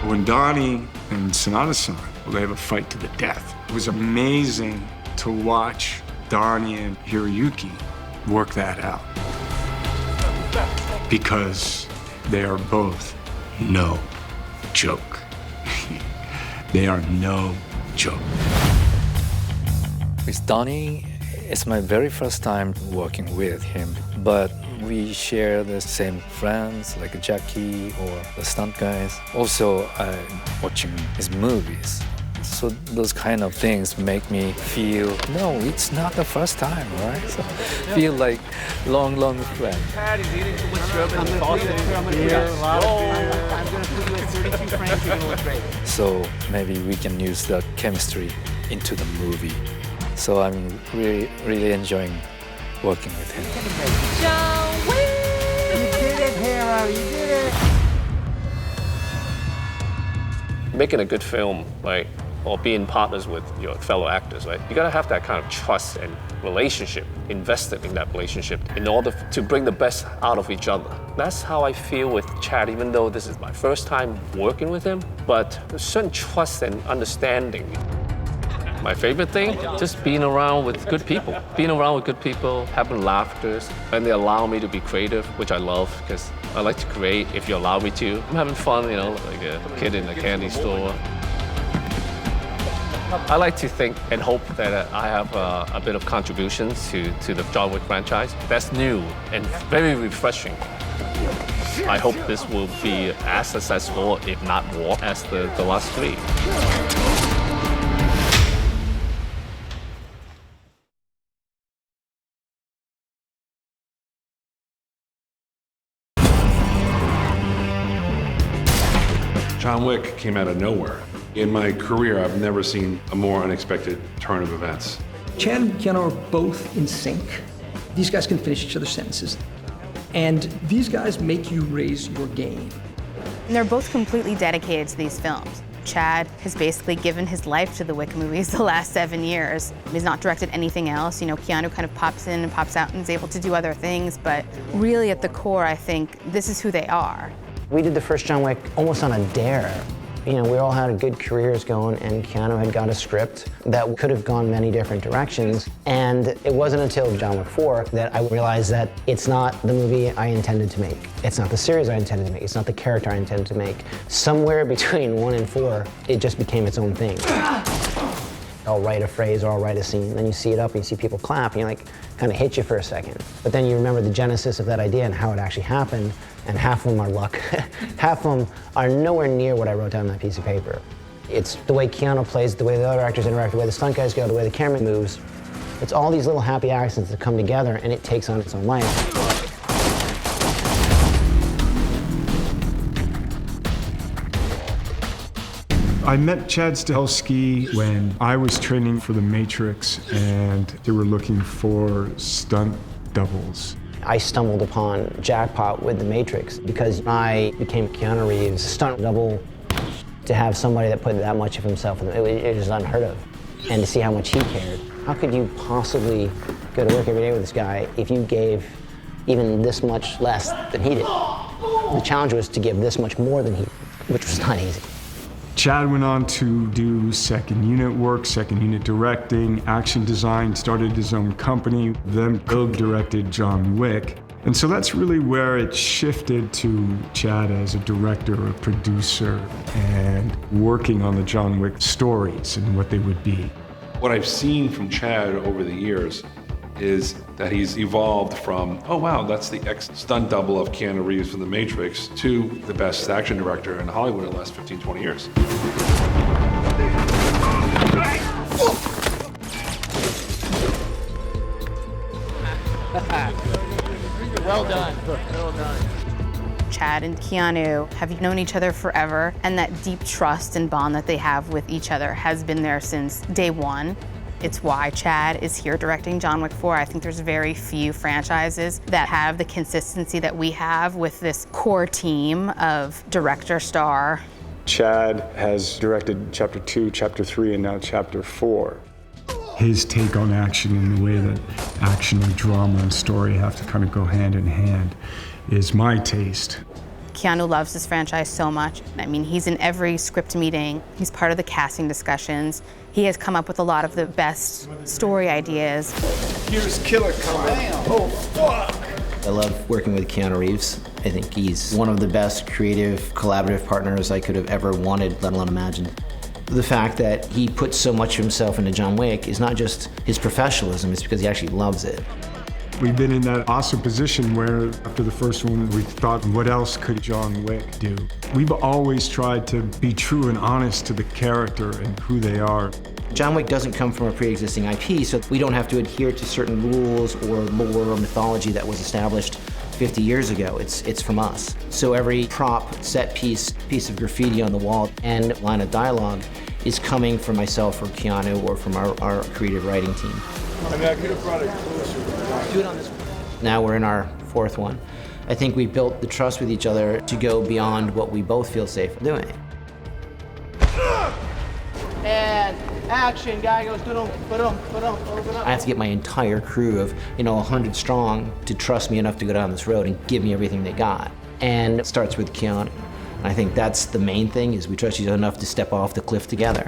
When Donnie and Sanada-san, they have a fight to the death. It was amazing to watch Donnie and Hiroyuki work that out. Because they are both no joke. They are no joke. With Donnie, it's my very first time working with him, but we share the same friends like Jackie or the stunt guys. Also, watching his movies. So those kind of things make me feel, no, it's not the first time, right? So feel like long friend. Pat is eating too much shrimp and sausage. I'm gonna put you at 32 frames, you're gonna look great. So maybe we can use that chemistry into the movie. So I'm really enjoying working with him. John Wick! did it, hero, you did it. Making a good film, like, or being partners with your fellow actors, right? You gotta have that kind of trust and relationship, invested in that relationship in order to bring the best out of each other. That's how I feel with Chad, even though this is my first time working with him, but there's certain trust and understanding. My favorite thing, just being around with good people. Being around with good people, having laughters, and they allow me to be creative, which I love, because I like to create if you allow me to. I'm having fun, you know, like a kid in a candy store. I like to think and hope that I have a bit of contributions to the John Wick franchise. That's new and very refreshing. I hope this will be as successful, if not more, as the last three. John Wick came out of nowhere. In my career, I've never seen a more unexpected turn of events. Chad and Keanu are both in sync. These guys can finish each other's sentences. And these guys make you raise your game. And they're both completely dedicated to these films. Chad has basically given his life to the Wick movies the last 7 years. He's not directed anything else. You know, Keanu kind of pops in and pops out and is able to do other things, but really at the core, I think this is who they are. We did the first John Wick almost on a dare. You know, we all had good careers going, and Keanu had got a script that could have gone many different directions. And it wasn't until John Wick 4 that I realized that it's not the movie I intended to make. It's not the series I intended to make. It's not the character I intended to make. Somewhere between 1 and 4, it just became its own thing. I'll write a phrase or I'll write a scene, then you see it up and you see people clap, and you like, kind of hit you for a second. But then you remember the genesis of that idea and how it actually happened, and half of them are luck. Half of them are nowhere near what I wrote down on that piece of paper. It's the way Keanu plays, the way the other actors interact, the way the stunt guys go, the way the camera moves. It's all these little happy accidents that come together, and it takes on its own life. I met Chad Stahelski when I was training for The Matrix, and they were looking for stunt doubles. I stumbled upon jackpot with The Matrix because I became Keanu Reeves' stunt double. To have somebody that put that much of himself in it was unheard of. And to see how much he cared. How could you possibly go to work every day with this guy if you gave even this much less than he did? The challenge was to give this much more than he did, which was not easy. Chad went on to do second unit work, second unit directing, action design, started his own company, then co-directed John Wick. And so that's really where it shifted to Chad as a director, a producer, and working on the John Wick stories and what they would be. What I've seen from Chad over the years is that he's evolved from, oh wow, that's the ex-stunt double of Keanu Reeves from The Matrix, to the best action director in Hollywood in the last 15, 20 years. Well done. Well done. Chad and Keanu have known each other forever, and that deep trust and bond that they have with each other has been there since day one. It's why Chad is here directing John Wick 4. I think there's very few franchises that have the consistency that we have with this core team of director, star. Chad has directed Chapter 2, Chapter 3, and now Chapter 4. His take on action and the way that action and drama and story have to kind of go hand in hand is my taste. Keanu loves this franchise so much. I mean, he's in every script meeting. He's part of the casting discussions. He has come up with a lot of the best story ideas. Here's Killer coming. Oh, fuck! I love working with Keanu Reeves. I think he's one of the best creative, collaborative partners I could have ever wanted, let alone imagined. The fact that he put so much of himself into John Wick is not just his professionalism, it's because he actually loves it. We've been in that awesome position where after the first one, we thought, what else could John Wick do? We've always tried to be true and honest to the character and who they are. John Wick doesn't come from a pre-existing IP, so we don't have to adhere to certain rules or lore or mythology that was established 50 years ago. It's from us. So every prop, set piece of graffiti on the wall, and line of dialogue is coming from myself or Keanu or from our creative writing team. I mean, I could have brought it closer. Do it on this one. Now we're in our fourth one. I think we built the trust with each other to go beyond what we both feel safe doing. And action, guy goes, open up. I have to get my entire crew of, 100 strong to trust me enough to go down this road and give me everything they got. And it starts with Keanu. I think that's the main thing, is we trust each other enough to step off the cliff together.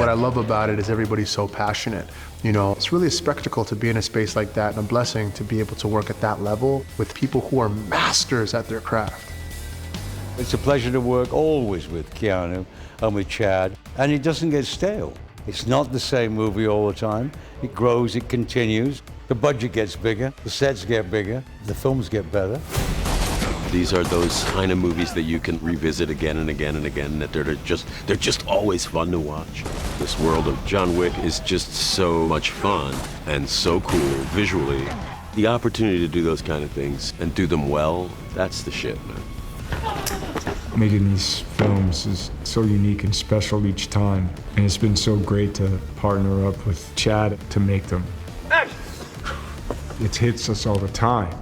What I love about it is everybody's so passionate. It's really a spectacle to be in a space like that, and a blessing to be able to work at that level with people who are masters at their craft. It's a pleasure to work always with Keanu and with Chad, and it doesn't get stale. It's not the same movie all the time. It grows, it continues. The budget gets bigger, the sets get bigger, the films get better. These are those kind of movies that you can revisit again and again and again, that they're just always fun to watch. This world of John Wick is just so much fun and so cool visually. The opportunity to do those kind of things and do them well, that's the shit, man. Making these films is so unique and special each time, and it's been so great to partner up with Chad to make them. It hits us all the time,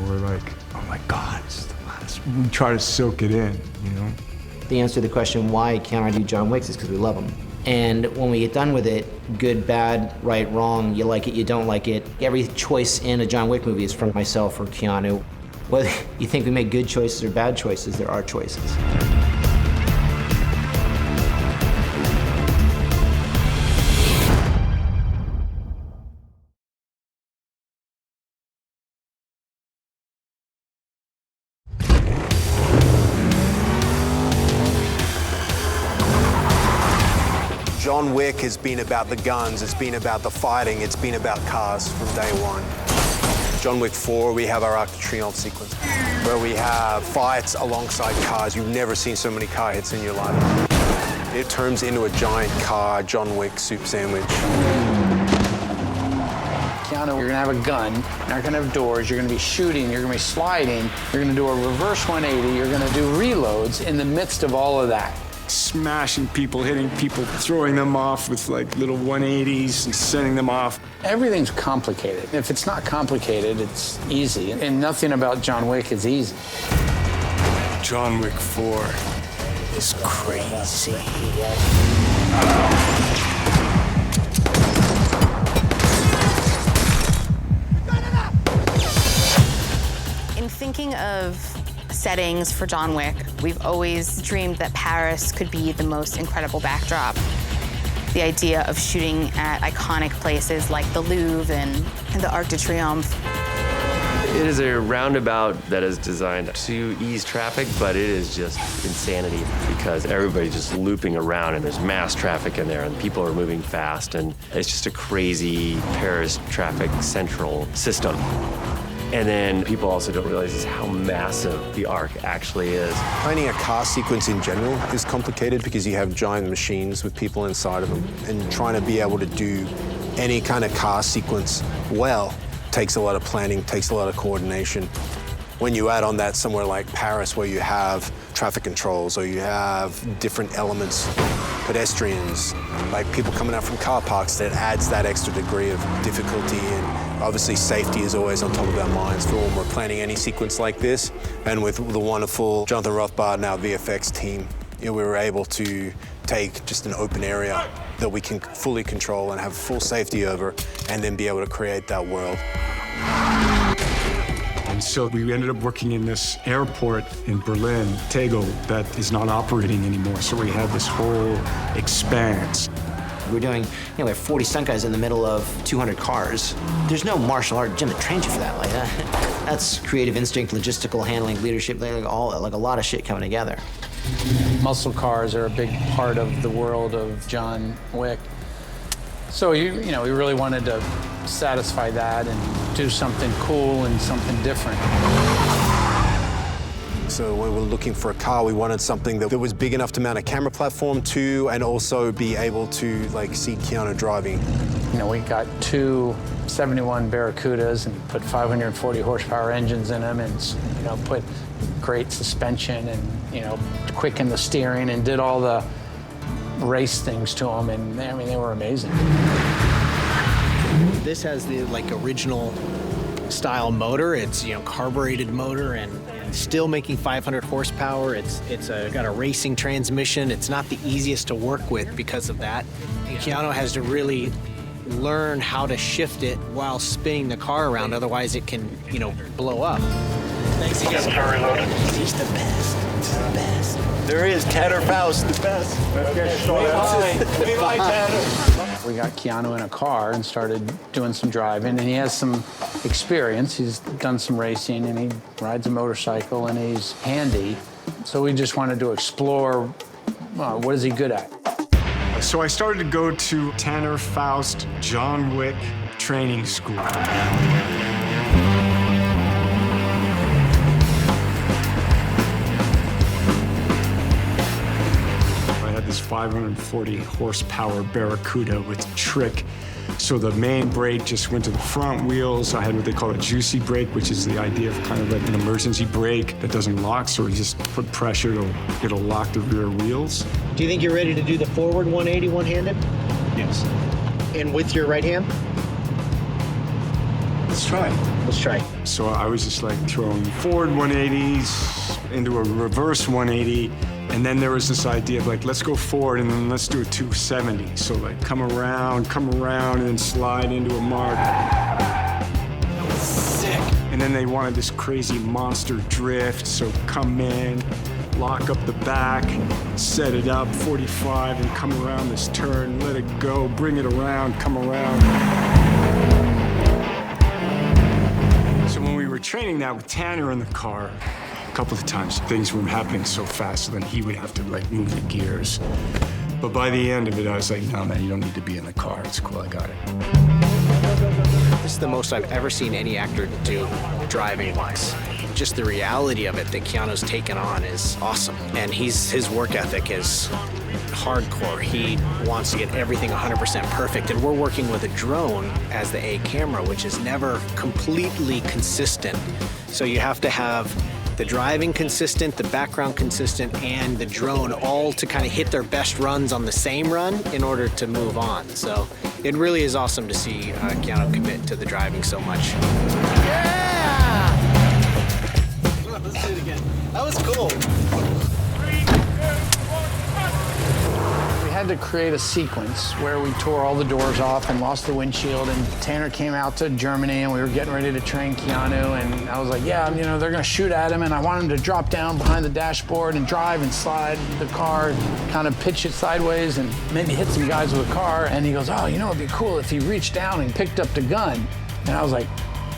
we're like, oh my God, it's the last. We try to soak it in, The answer to the question why can't I do John Wick is because we love them. And when we get done with it, good, bad, right, wrong, you like it, you don't like it, every choice in a John Wick movie is from myself or Keanu. Whether you think we make good choices or bad choices, there are choices. John Wick has been about the guns, it's been about the fighting, it's been about cars from day one. John Wick 4, we have our Arc de Triomphe sequence, where we have fights alongside cars. You've never seen so many car hits in your life. It turns into a giant car John Wick soup sandwich. Keanu, you're gonna have a gun, you're not gonna have doors, you're gonna be shooting, you're gonna be sliding, you're gonna do a reverse 180, you're gonna do reloads in the midst of all of that. Smashing people, hitting people, throwing them off with like little 180s and sending them off. Everything's complicated. If it's not complicated, it's easy. And nothing about John Wick is easy. John Wick 4 is crazy. In thinking of settings for John Wick, we've always dreamed that Paris could be the most incredible backdrop. The idea of shooting at iconic places like the Louvre and the Arc de Triomphe. It is a roundabout that is designed to ease traffic, but it is just insanity because everybody's just looping around and there's mass traffic in there and people are moving fast, and it's just a crazy Paris traffic central system. And then people also don't realize just how massive the Arc actually is. Planning a car sequence in general is complicated because you have giant machines with people inside of them, and trying to be able to do any kind of car sequence well takes a lot of planning, takes a lot of coordination. When you add on that somewhere like Paris, where you have traffic controls or you have different elements, pedestrians, like people coming out from car parks, that adds that extra degree of difficulty. And obviously safety is always on top of our minds for when we're planning any sequence like this. And with the wonderful Jonathan Rothbard and our VFX team, we were able to take just an open area that we can fully control and have full safety over, and then be able to create that world. And so we ended up working in this airport in Berlin, Tegel, that is not operating anymore. So we had this whole expanse. We're doing, we have 40 stunt guys in the middle of 200 cars. There's no martial art gym that trains you for that. Like that. That's creative instinct, logistical handling, leadership, like a lot of shit coming together. Muscle cars are a big part of the world of John Wick. So, we really wanted to satisfy that and do something cool and something different. So when we were looking for a car, we wanted something that was big enough to mount a camera platform to, and also be able to see Keanu driving. We got two 71 Barracudas and put 540 horsepower engines in them, and put great suspension and quickened the steering and did all the race things to them, and they were amazing. This has the original style motor. It's, you know, carbureted motor and still making 500 horsepower. It's got a racing transmission. It's not the easiest to work with because of that. And Keanu has to really learn how to shift it while spinning the car around, otherwise it can, you know, blow up. Thanks again. He's the best. He's the best. There is Tanner Faust, the best. Wave hi, Tanner. We got Keanu in a car and started doing some driving, and he has some experience. He's done some racing, and he rides a motorcycle, and he's handy. So we just wanted to explore, what is he good at? So I started to go to Tanner Faust John Wick training school. This 540 horsepower Barracuda with trick. So the main brake just went to the front wheels. I had what they call a juicy brake, which is the idea of kind of like an emergency brake that doesn't lock, so you just put pressure, it'll lock the rear wheels. Do you think you're ready to do the forward 180 one-handed? Yes. And with your right hand? Let's try. Let's try. So I was just like throwing forward 180s into a reverse 180. And then there was this idea of like, let's go forward and then let's do a 270. So like come around, and then slide into a mark. That was sick. And then they wanted this crazy monster drift. So come in, lock up the back, set it up, 45, and come around this turn, let it go, bring it around, come around. So when we were training that with Tanner in the car, a couple of times things were happening so fast, so then he would have to like move the gears. But by the end of it, I was like, no, man, you don't need to be in the car. It's cool, I got it. This is the most I've ever seen any actor do driving-wise. Just the reality of it that Keanu's taken on is awesome. And his work ethic is hardcore. He wants to get everything 100% perfect. And we're working with a drone as the A camera, which is never completely consistent. So you have to have the driving consistent, the background consistent, and the drone all to kind of hit their best runs on the same run in order to move on. So it really is awesome to see Keanu commit to the driving so much. Yeah! Let's do it again. That was cool. We had to create a sequence where we tore all the doors off and lost the windshield, and Tanner came out to Germany and we were getting ready to train Keanu, and I was like, yeah, you know, they're gonna shoot at him and I want him to drop down behind the dashboard and drive and slide the car, kind of pitch it sideways and maybe hit some guys with a car. And he goes, oh, you know, it'd be cool if he reached down and picked up the gun. And I was like,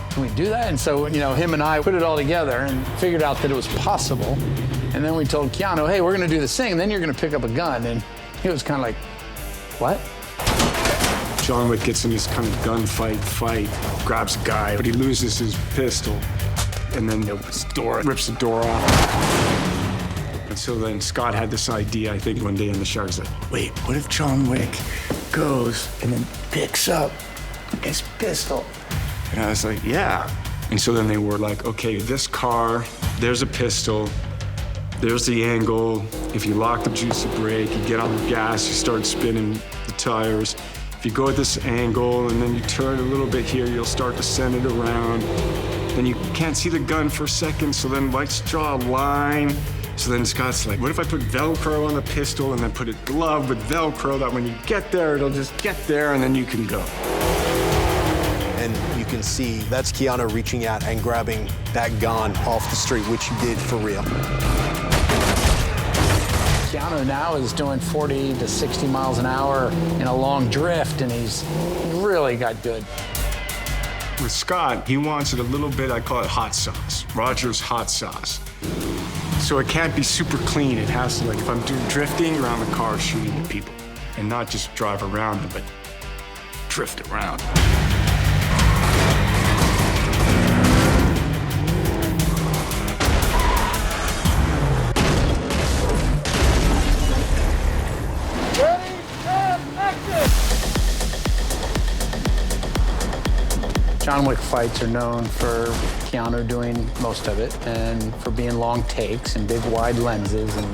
can we do that? And so, you know, him and I put it all together and figured out that it was possible. And then we told Keanu, hey, we're gonna do this thing, and then you're gonna pick up a gun. And he was kind of like, what? John Wick gets in this kind of fight, grabs a guy, but he loses his pistol. And then rips the door off. And so then Scott had this idea, I think one day in the shower, he's like, wait, what if John Wick goes and then picks up his pistol? And I was like, yeah. And so then they were like, okay, this car, there's a pistol, there's the angle. If you lock the juicy brake, you get on the gas, you start spinning the tires. If you go at this angle and then you turn a little bit here, you'll start to send it around. Then you can't see the gun for a second, so then let's draw a line. So then Scott's like, what if I put Velcro on the pistol and then put a glove with Velcro that when you get there, it'll just get there and then you can go. And you can see that's Keanu reaching out and grabbing that gun off the street, which he did for real. Keanu now is doing 40 to 60 miles an hour in a long drift, and he's really got good. With Scott, he wants it a little bit, I call it hot sauce, Roger's hot sauce. So it can't be super clean. It has to, like, if I'm doing drifting around the car, shooting at people, and not just drive around them, but drift around. John Wick fights are known for Keanu doing most of it and for being long takes and big wide lenses, and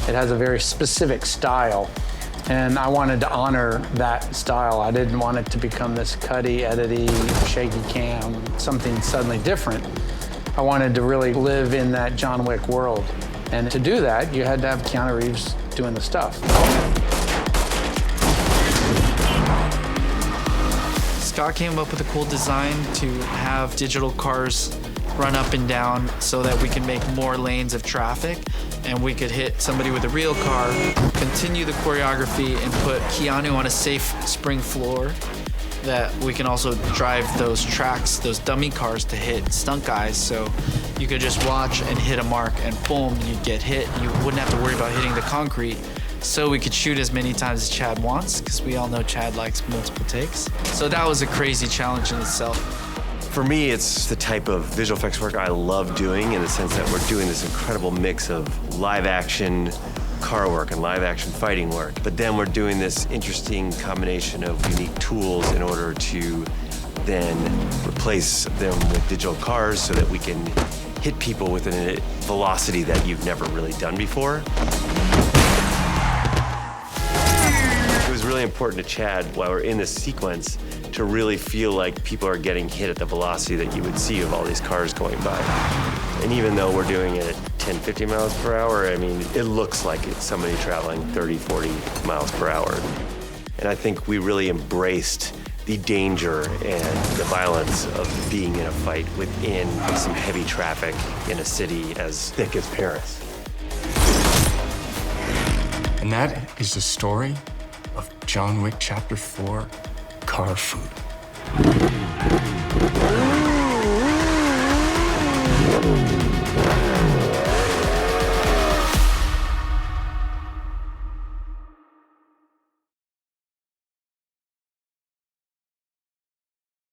it has a very specific style. And I wanted to honor that style. I didn't want it to become this cutty, edity, shaky cam, something suddenly different. I wanted to really live in that John Wick world. And to do that, you had to have Keanu Reeves doing the stuff. Scott came up with a cool design to have digital cars run up and down so that we can make more lanes of traffic and we could hit somebody with a real car, continue the choreography, and put Keanu on a safe spring floor that we can also drive those tracks, those dummy cars to hit stunt guys. So you could just watch and hit a mark and boom, you'd get hit. You wouldn't have to worry about hitting the concrete. So we could shoot as many times as Chad wants, because we all know Chad likes multiple takes. So that was a crazy challenge in itself. For me, it's the type of visual effects work I love doing, in the sense that we're doing this incredible mix of live action car work and live action fighting work. But then we're doing this interesting combination of unique tools in order to then replace them with digital cars so that we can hit people with a velocity that you've never really done before. It was really important to Chad, while we're in this sequence, to really feel like people are getting hit at the velocity that you would see of all these cars going by. And even though we're doing it at 10, 50 miles per hour, I mean, it looks like it's somebody traveling 30, 40 miles per hour. And I think we really embraced the danger and the violence of being in a fight within some heavy traffic in a city as thick as Paris. And that is the story of John Wick Chapter 4, Car Food.